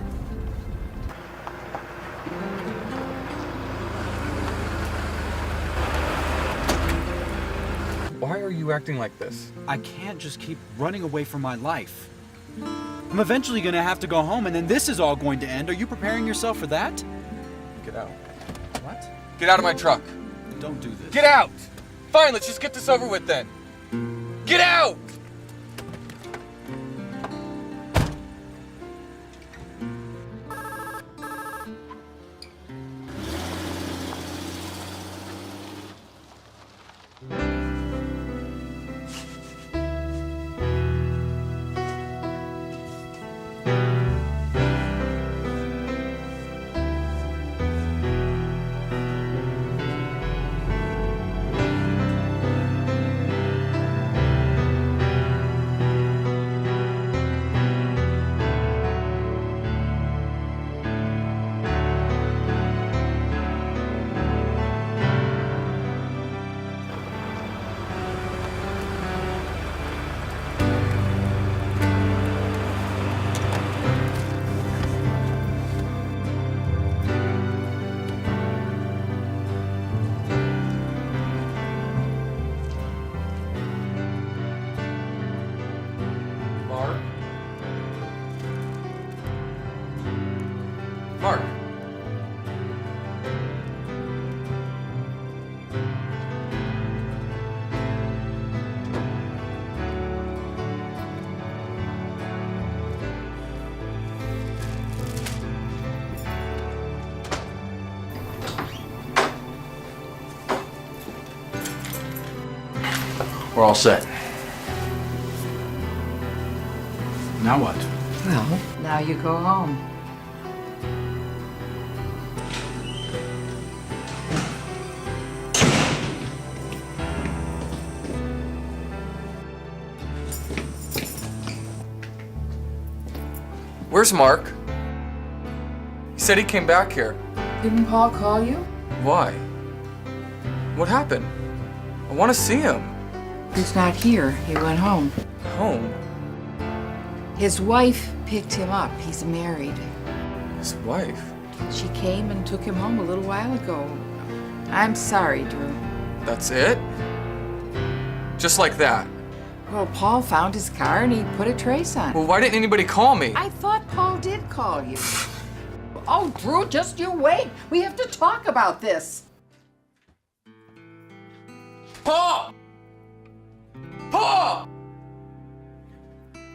Why are you acting like this? I can't just keep running away from my life. I'm eventually gonna have to go home, and then this is all going to end. Are you preparing yourself for that? Get out. What? Get out of my truck. Don't do this. Get out! Fine, let's just get this over with then. Get out! Mark. We're all set. Now what? Well, now you go home. Where's Mark? He said he came back here. Didn't Paul call you? Why? What happened? I want to see him. He's not here. He went home. Home? His wife picked him up. He's married. His wife? She came and took him home a little while ago. I'm sorry, Drew. That's it? Just like that? Well, Paul found his car and he put a trace on it. Well, why didn't anybody call me? I thought Paul did call you. Oh, Drew, just you wait. We have to talk about this. Paul! Paul!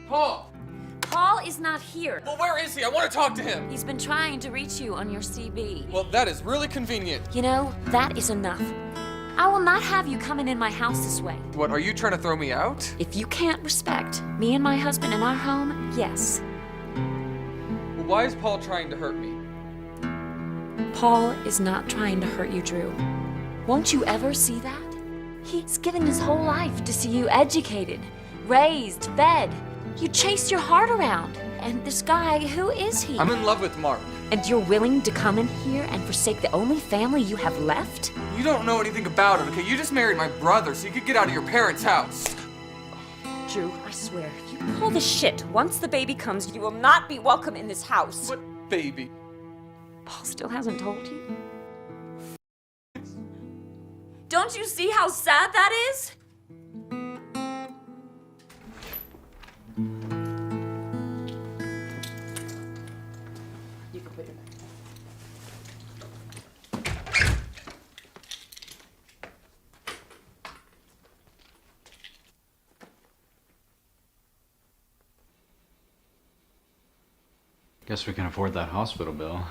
Paul! Paul is not here. Well, where is he? I want to talk to him. He's been trying to reach you on your CB. Well, that is really convenient. You know, that is enough. I will not have you coming in my house this way. What, are you trying to throw me out? If you can't respect me and my husband in our home, yes. Well, why is Paul trying to hurt me? Paul is not trying to hurt you, Drew. Won't you ever see that? He's given his whole life to see you educated, raised, fed. You chased your heart around. And this guy, who is he? I'm in love with Mark. And you're willing to come in here and forsake the only family you have left? You don't know anything about it, okay? You just married my brother so you could get out of your parents' house. Drew, I swear, if you pull this shit, once the baby comes, you will not be welcome in this house. What baby? Paul still hasn't told you? Don't you see how sad that is? You can put your back. Guess we can afford that hospital bill.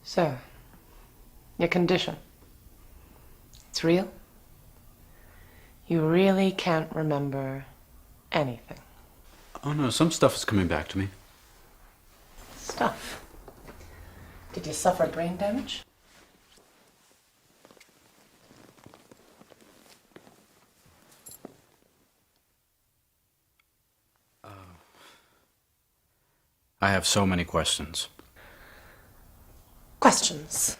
So, your condition. It's real? You really can't remember anything. Oh no, some stuff is coming back to me. Stuff. Did you suffer brain damage? I have so many questions. Questions.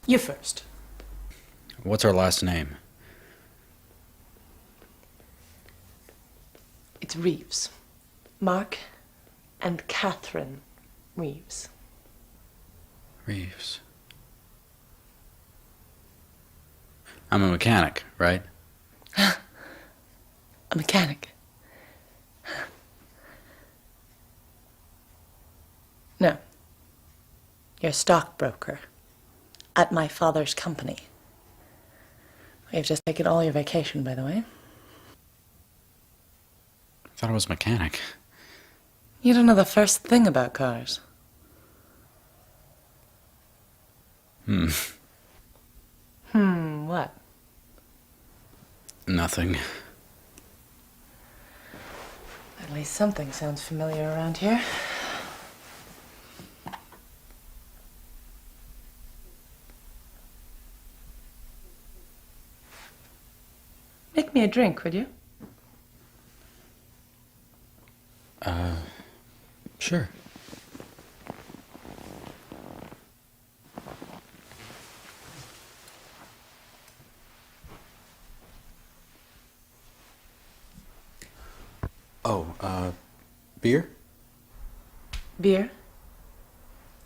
You first. What's our last name? It's Reeves. Mark and Catherine Reeves. Reeves. I'm a mechanic, right? A mechanic? No. You're a stockbroker at my father's company. You've just taken all your vacation, by the way. I thought I was a mechanic. You don't know the first thing about cars. What? Nothing. At least something sounds familiar around here. Make me a drink, would you? Sure. Oh, beer? Beer?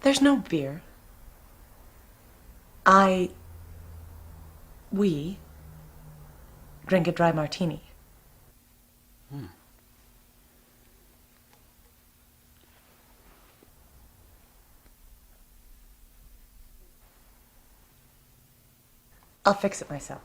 There's no beer. We drink a dry martini. I'll fix it myself.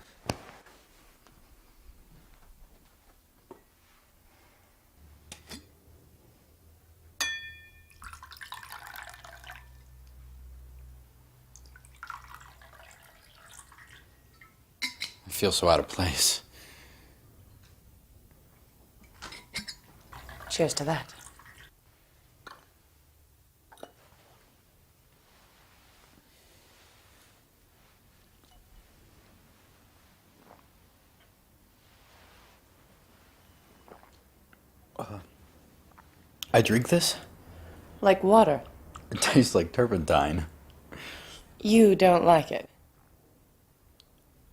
I feel so out of place. Cheers to that. I drink this? Like water. It tastes like turpentine. You don't like it.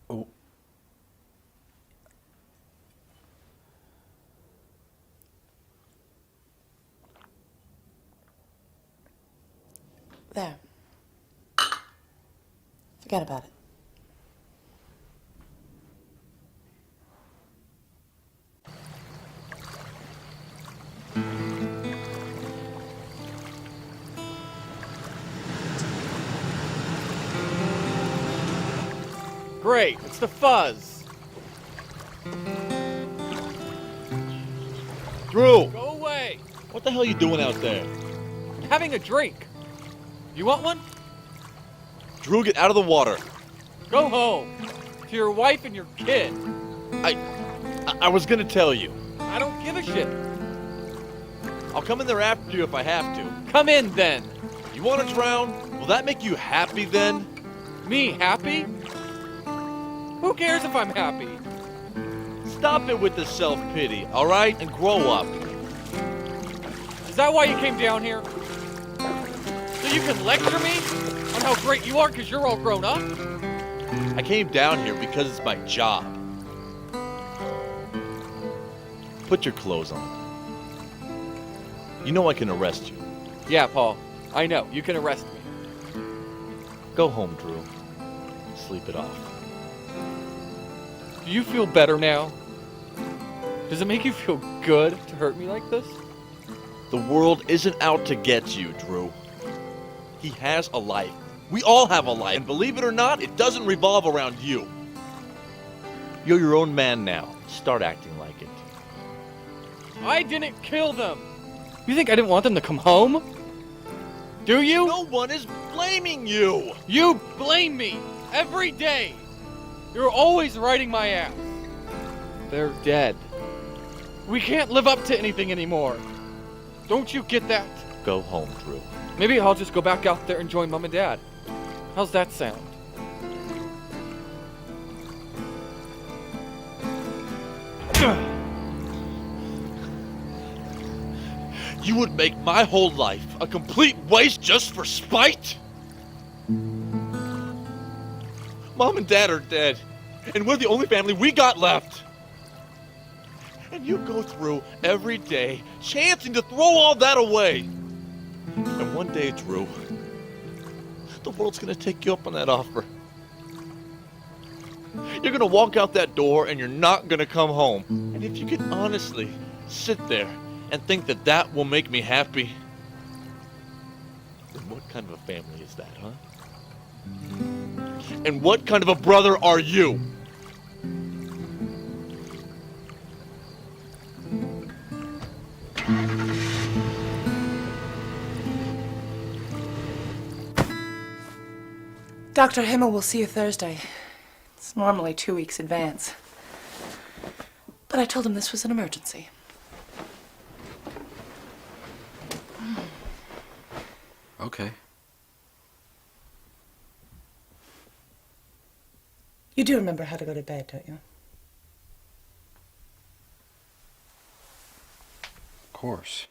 Oh. There. Forget about it. Great, it's the fuzz. Drew! Go away! What the hell are you doing out there? I'm having a drink. You want one? Drew, get out of the water. Go home. To your wife and your kid. I was gonna tell you. I don't give a shit. I'll come in there after you if I have to. Come in then. You wanna drown? Will that make you happy then? Me happy? Who cares if I'm happy? Stop it with the self-pity, alright? And grow up. Is that why you came down here? So you can lecture me on how great you are because you're all grown up? I came down here because it's my job. Put your clothes on. You know I can arrest you. Yeah, Paul. I know. You can arrest me. Go home, Drew. Sleep it off. Do you feel better now? Does it make you feel good to hurt me like this? The world isn't out to get you, Drew. He has a life. We all have a life, and believe it or not, it doesn't revolve around you. You're your own man now. Start acting like it. I didn't kill them. You think I didn't want them to come home? Do you? No one is blaming you. You blame me every day. You're always riding my ass. They're dead. We can't live up to anything anymore. Don't you get that? Go home, Drew. Maybe I'll just go back out there and join Mom and Dad. How's that sound? You would make my whole life a complete waste just for spite? Mom and Dad are dead, and we're the only family we got left. And you go through every day chancing to throw all that away. And one day, Drew, the world's gonna take you up on that offer. You're gonna walk out that door and you're not gonna come home. And if you can honestly sit there and think that that will make me happy, then what kind of a family is that, huh? And what kind of a brother are you? Dr. Himmel will see you Thursday. It's normally 2 weeks advance. But I told him this was an emergency. Okay. You do remember how to go to bed, don't you? Of course.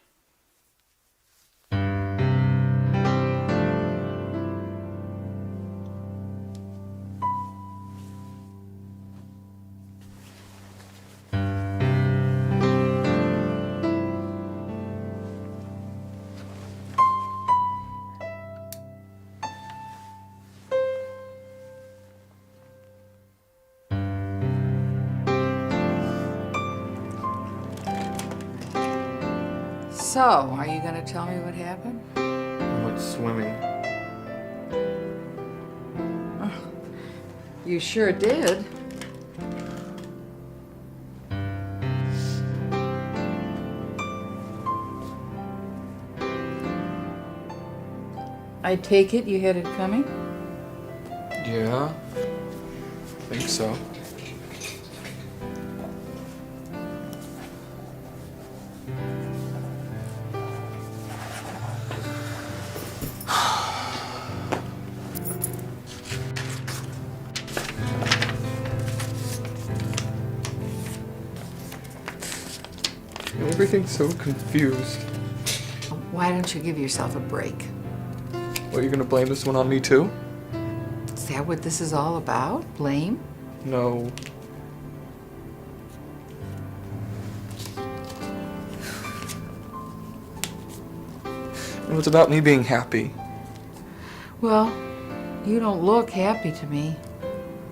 So, are you gonna tell me what happened? I went swimming. You sure did. I take it you had it coming? Yeah, I think so. Everything's so confused. Why don't you give yourself a break? What, you're gonna blame this one on me too? Is that what this is all about? Blame? No. It was about me being happy. Well, you don't look happy to me.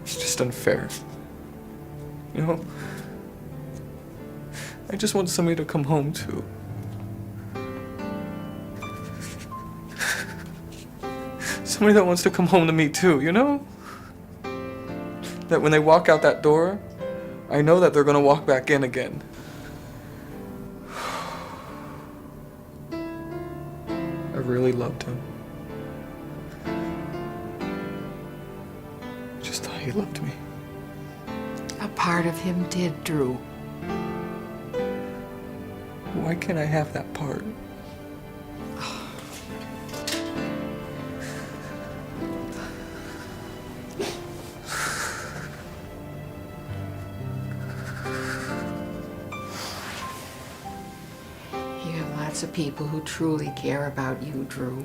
It's just unfair. You know? I just want somebody to come home to. Somebody that wants to come home to me too, you know? That when they walk out that door, I know that they're gonna walk back in again. really loved him. I just thought he loved me. A part of him did, Drew. Why can't I have that part? You have lots of people who truly care about you, Drew.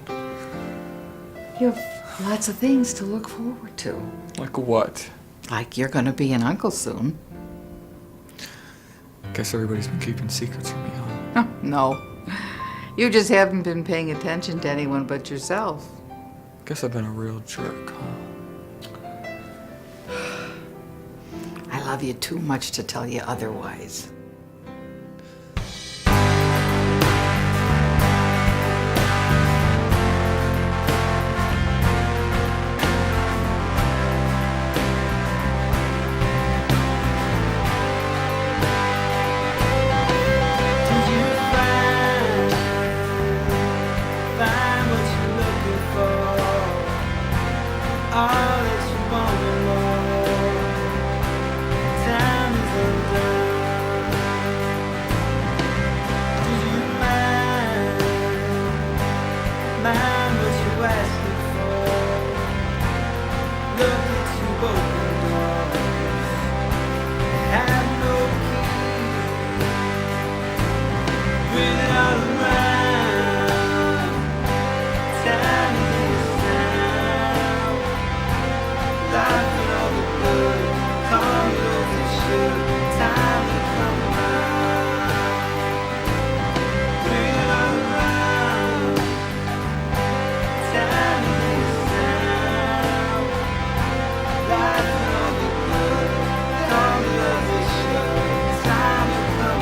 You have lots of things to look forward to. Like what? Like you're gonna be an uncle soon. Guess everybody's been keeping secrets from me, huh? No. You just haven't been paying attention to anyone but yourself. Guess I've been a real jerk, huh? I love you too much to tell you otherwise. Find what you're looking for. All that you want and more. Time is undone. Do you mind what you're asking for? Look into open doors. Have no key. Bring it all around. Time is now. Life and all the good. Come as it should. Time to come around. Bring it all around. Time is now. Life and all the good. Come as it should. Time to come around.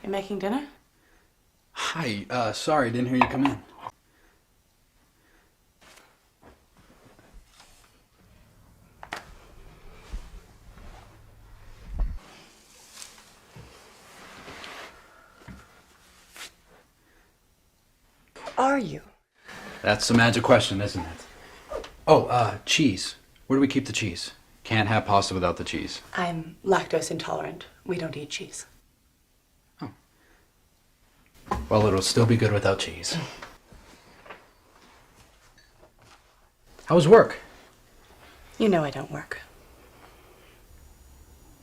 You're making dinner? Hi, sorry, didn't hear you come in. Are you? That's the magic question, isn't it? Oh, cheese. Where do we keep the cheese? Can't have pasta without the cheese. I'm lactose intolerant. We don't eat cheese. Well, it'll still be good without cheese. How was work? You know I don't work.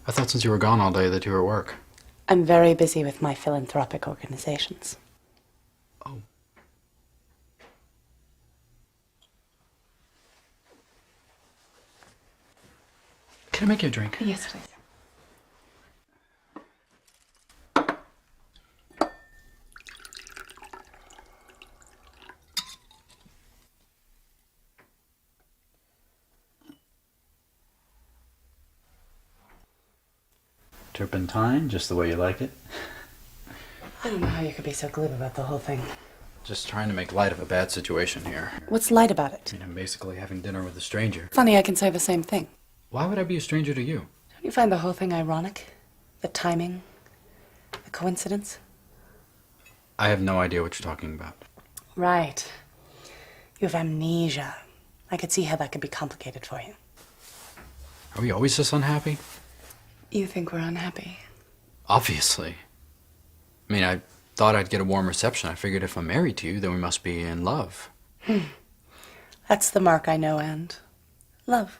I thought since you were gone all day that you were at work. I'm very busy with my philanthropic organizations. Oh. Can I make you a drink? Yes, please. Turpentine, just the way you like it. I don't know how you could be so glib about the whole thing. Just trying to make light of a bad situation here. What's light about it? I mean, I'm basically having dinner with a stranger. Funny, I can say the same thing. Why would I be a stranger to you? Don't you find the whole thing ironic? The timing? The coincidence? I have no idea what you're talking about. Right. You have amnesia. I could see how that could be complicated for you. Are we always this unhappy? You think we're unhappy? Obviously. I mean, I thought I'd get a warm reception. I figured if I'm married to you, then we must be in love. That's the mark I know, and love.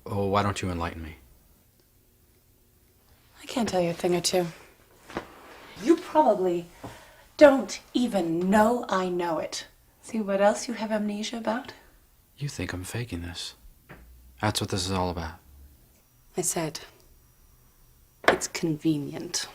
Oh, why don't you enlighten me? I can't tell you a thing or two. You probably don't even know I know it. See what else you have amnesia about? You think I'm faking this. That's what this is all about. I said, it's convenient.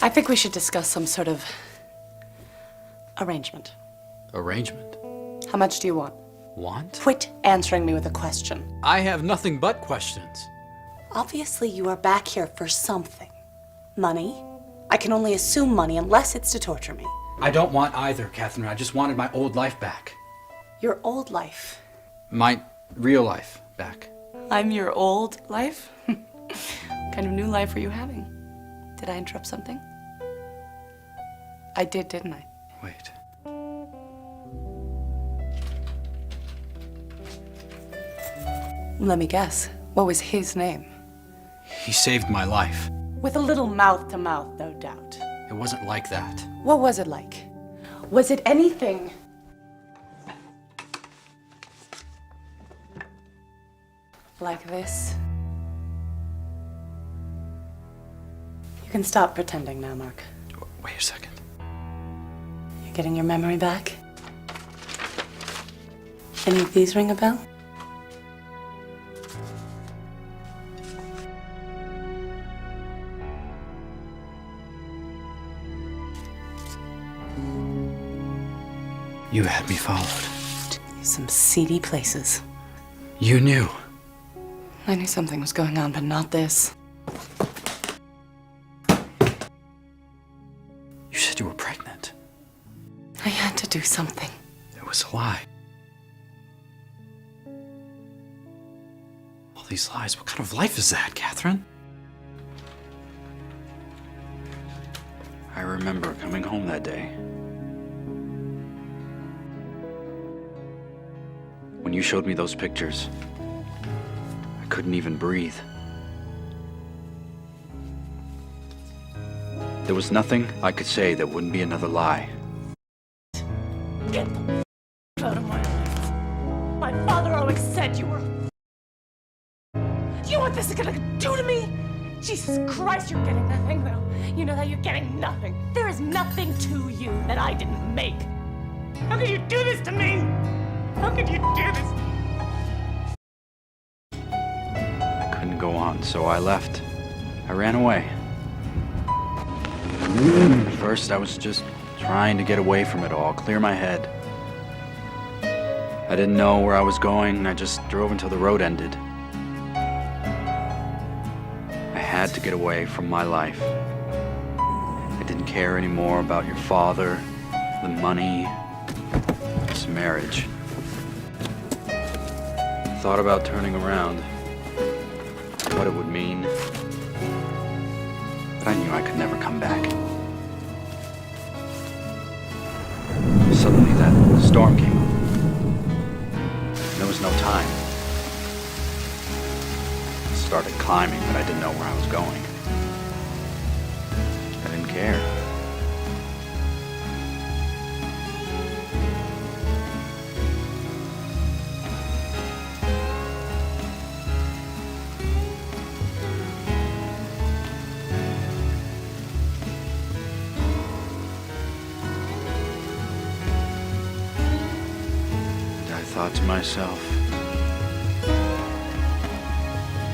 I think we should discuss some sort of arrangement. Arrangement? How much do you want? Want? Quit answering me with a question. I have nothing but questions. Obviously, you are back here for something. Money? I can only assume money unless it's to torture me. I don't want either, Catherine. I just wanted my old life back. Your old life. My real life back. I'm your old life? What kind of new life were you having? Did I interrupt something? I did, didn't I? Wait. Let me guess. What was his name? He saved my life. With a little mouth-to-mouth, no doubt. It wasn't like that. What was it like? Was it anything like this? You can stop pretending now, Mark. Wait a second. You're getting your memory back? Any of these ring a bell? You had me followed. Some seedy places. You knew. I knew something was going on, but not this. You said you were pregnant. I had to do something. It was a lie. All these lies. What kind of life is that, Catherine? I remember coming home that day. When you showed me those pictures, I couldn't even breathe. There was nothing I could say that wouldn't be another lie. Get the out of my life. My father always said you were. You know what this is gonna do to me? Jesus Christ, you're getting nothing, though. You know that you're getting nothing. There is nothing to you that I didn't make. How could you do this to me? How could you do this? I couldn't go on, so I left. I ran away. At first, I was just trying to get away from it all, clear my head. I didn't know where I was going, I just drove until the road ended. I had to get away from my life. I didn't care anymore about your father, the money, this marriage. I thought about turning around, what it would mean, but I knew I could never come back. Suddenly that storm came. There was no time. I started climbing, but I didn't know where I was going. I didn't care. I thought to myself,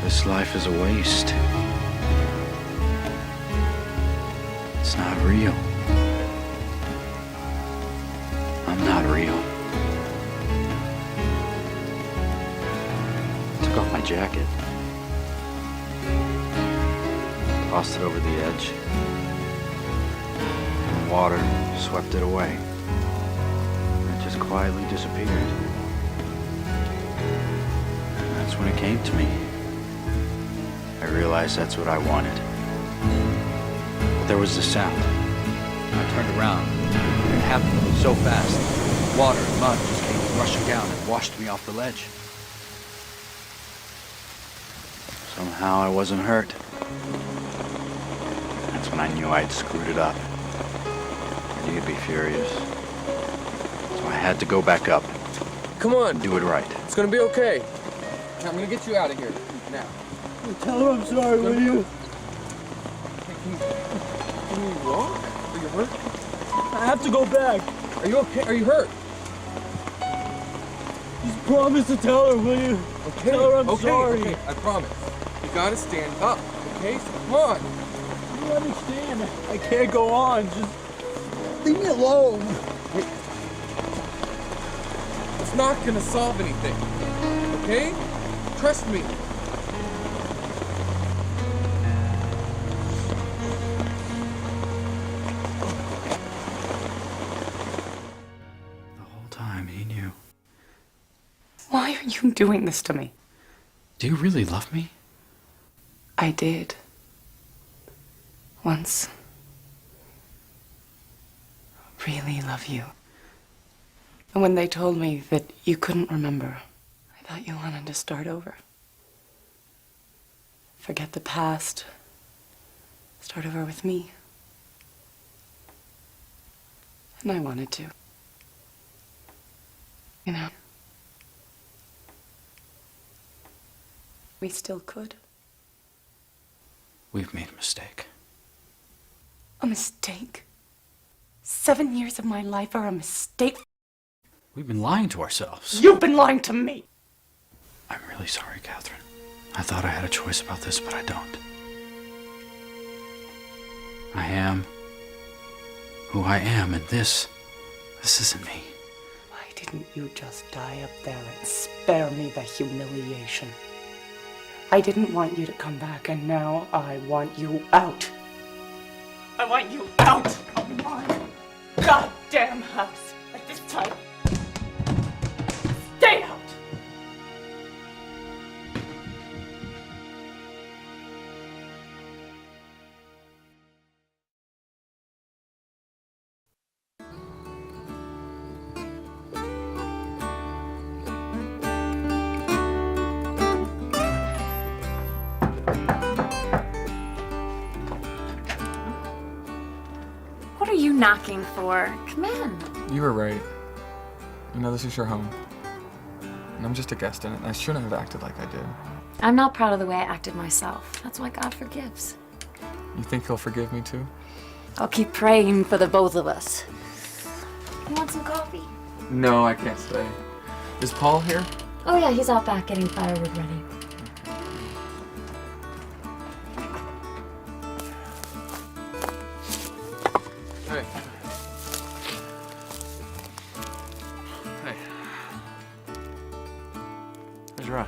this life is a waste. It's not real. I'm not real. I took off my jacket, tossed it over the edge, and the water swept it away. It just quietly disappeared. That's when it came to me. I realized that's what I wanted. But there was the sound. I turned around. It happened so fast. Water and mud just came rushing down and washed me off the ledge. Somehow I wasn't hurt. That's when I knew I'd screwed it up. I knew you'd be furious. So I had to go back up. Come on. Do it right. It's gonna be okay. I'm gonna get you out of here now. Tell her I'm sorry, will you? Can you walk? Are you hurt? I have to go back. Are you okay? Are you hurt? Just promise to tell her, will you? Okay. Tell her I'm sorry. Okay, I promise. You gotta stand up, okay? So come on. you understand? I can't go on. Just leave me alone. It's not gonna solve anything. Okay? Trust me. The whole time he knew. Why are you doing this to me? Do you really love me? I did. Once. Really love you. And when they told me that you couldn't remember, I thought you wanted to start over. Forget the past. Start over with me. And I wanted to. You know. We still could. We've made a mistake. A mistake? 7 years of my life are a mistake? We've been lying to ourselves. You've been lying to me! I'm really sorry, Catherine. I thought I had a choice about this, but I don't. I am who I am, and this isn't me. Why didn't you just die up there and spare me the humiliation? I didn't want you to come back, and now I want you out. I want you out of my goddamn house at this time. Stay out! What are you knocking for? Come in. You were right. You know, this is your home. And I'm just a guest in it, and I shouldn't have acted like I did. I'm not proud of the way I acted myself. That's why God forgives. You think he'll forgive me too? I'll keep praying for the both of us. You want some coffee? No, I can't stay. Is Paul here? Oh yeah, he's out back getting firewood ready. Hey. Hey. How's your eye?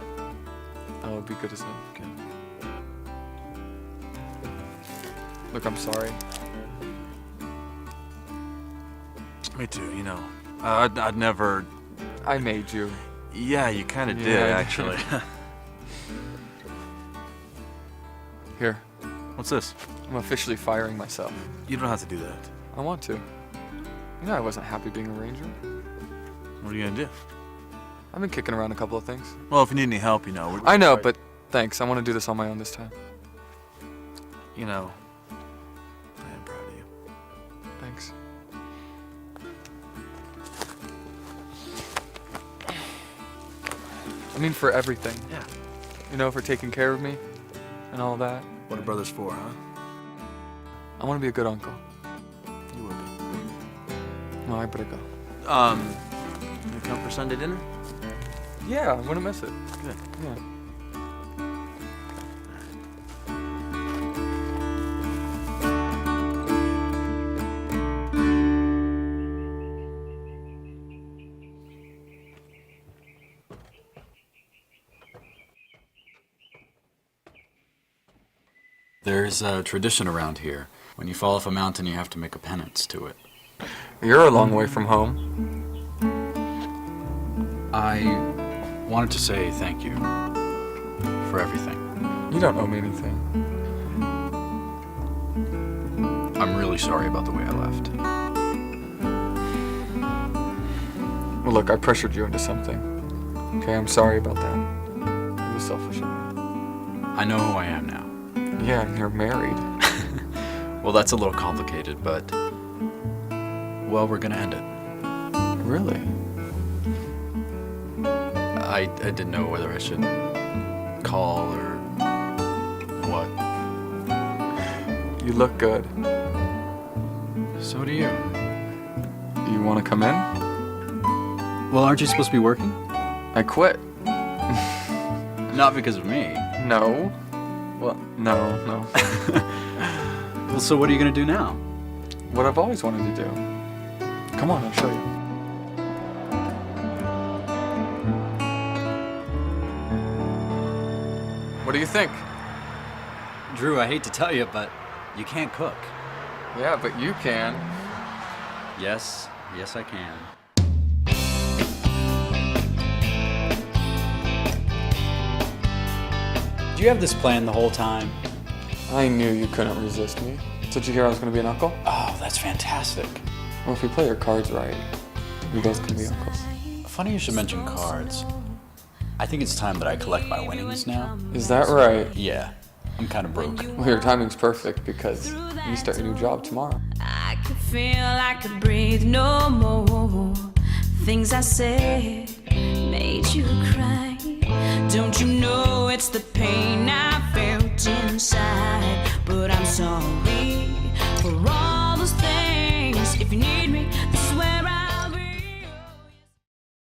Oh, it'd be good as new. Okay. Look, I'm sorry. Me too, you know. I'd never... I made you. Yeah, you kind of did, Yeah. actually. Here, What's this? I'm officially firing myself. You don't have to do that. I want to. You know I wasn't happy being a ranger. What are you gonna do? I've been kicking around a couple of things. Well, if you need any help, you know. I know, but thanks. I want to do this on my own this time. You know, I am proud of you. Thanks. I mean, for everything. Yeah. You know, for taking care of me and all that. What are brothers for, huh? I want to be a good uncle. You will be. No, I better go. You come for Sunday dinner? Yeah, I wouldn't miss it. Good. Yeah. There's a tradition around here. When you fall off a mountain, you have to make a penance to it. You're a long way from home. I wanted to say thank you for everything. You don't owe me anything. I'm really sorry about the way I left. Well, look, I pressured you into something. Okay, I'm sorry about that. It was selfish of me. I know who I am now. Yeah, and you're married. Well, that's a little complicated, but... well, we're gonna end it. Really? I didn't know whether I should call or what. You look good. So do you. You want to come in? Well, aren't you supposed to be working? I quit. Not because of me. No. Well, no. Well, so what are you gonna do now? What I've always wanted to do. Come on, I'll show you. What do you think? Drew, I hate to tell you, but you can't cook. Yeah, but you can. Yes, I can. Did you have this plan the whole time? I knew you couldn't resist me. Did you hear I was going to be an uncle? Oh, that's fantastic. Well, if we play your cards right, we both can be uncles. Funny you should mention cards. I think it's time that I collect my winnings now. Is that right? Yeah, I'm kind of broke. Well, your timing's perfect because you start your new job tomorrow. I could feel I could breathe no more. Things I said made you cry. Don't you know it's the pain I felt inside? But I'm sorry for all those things. If you need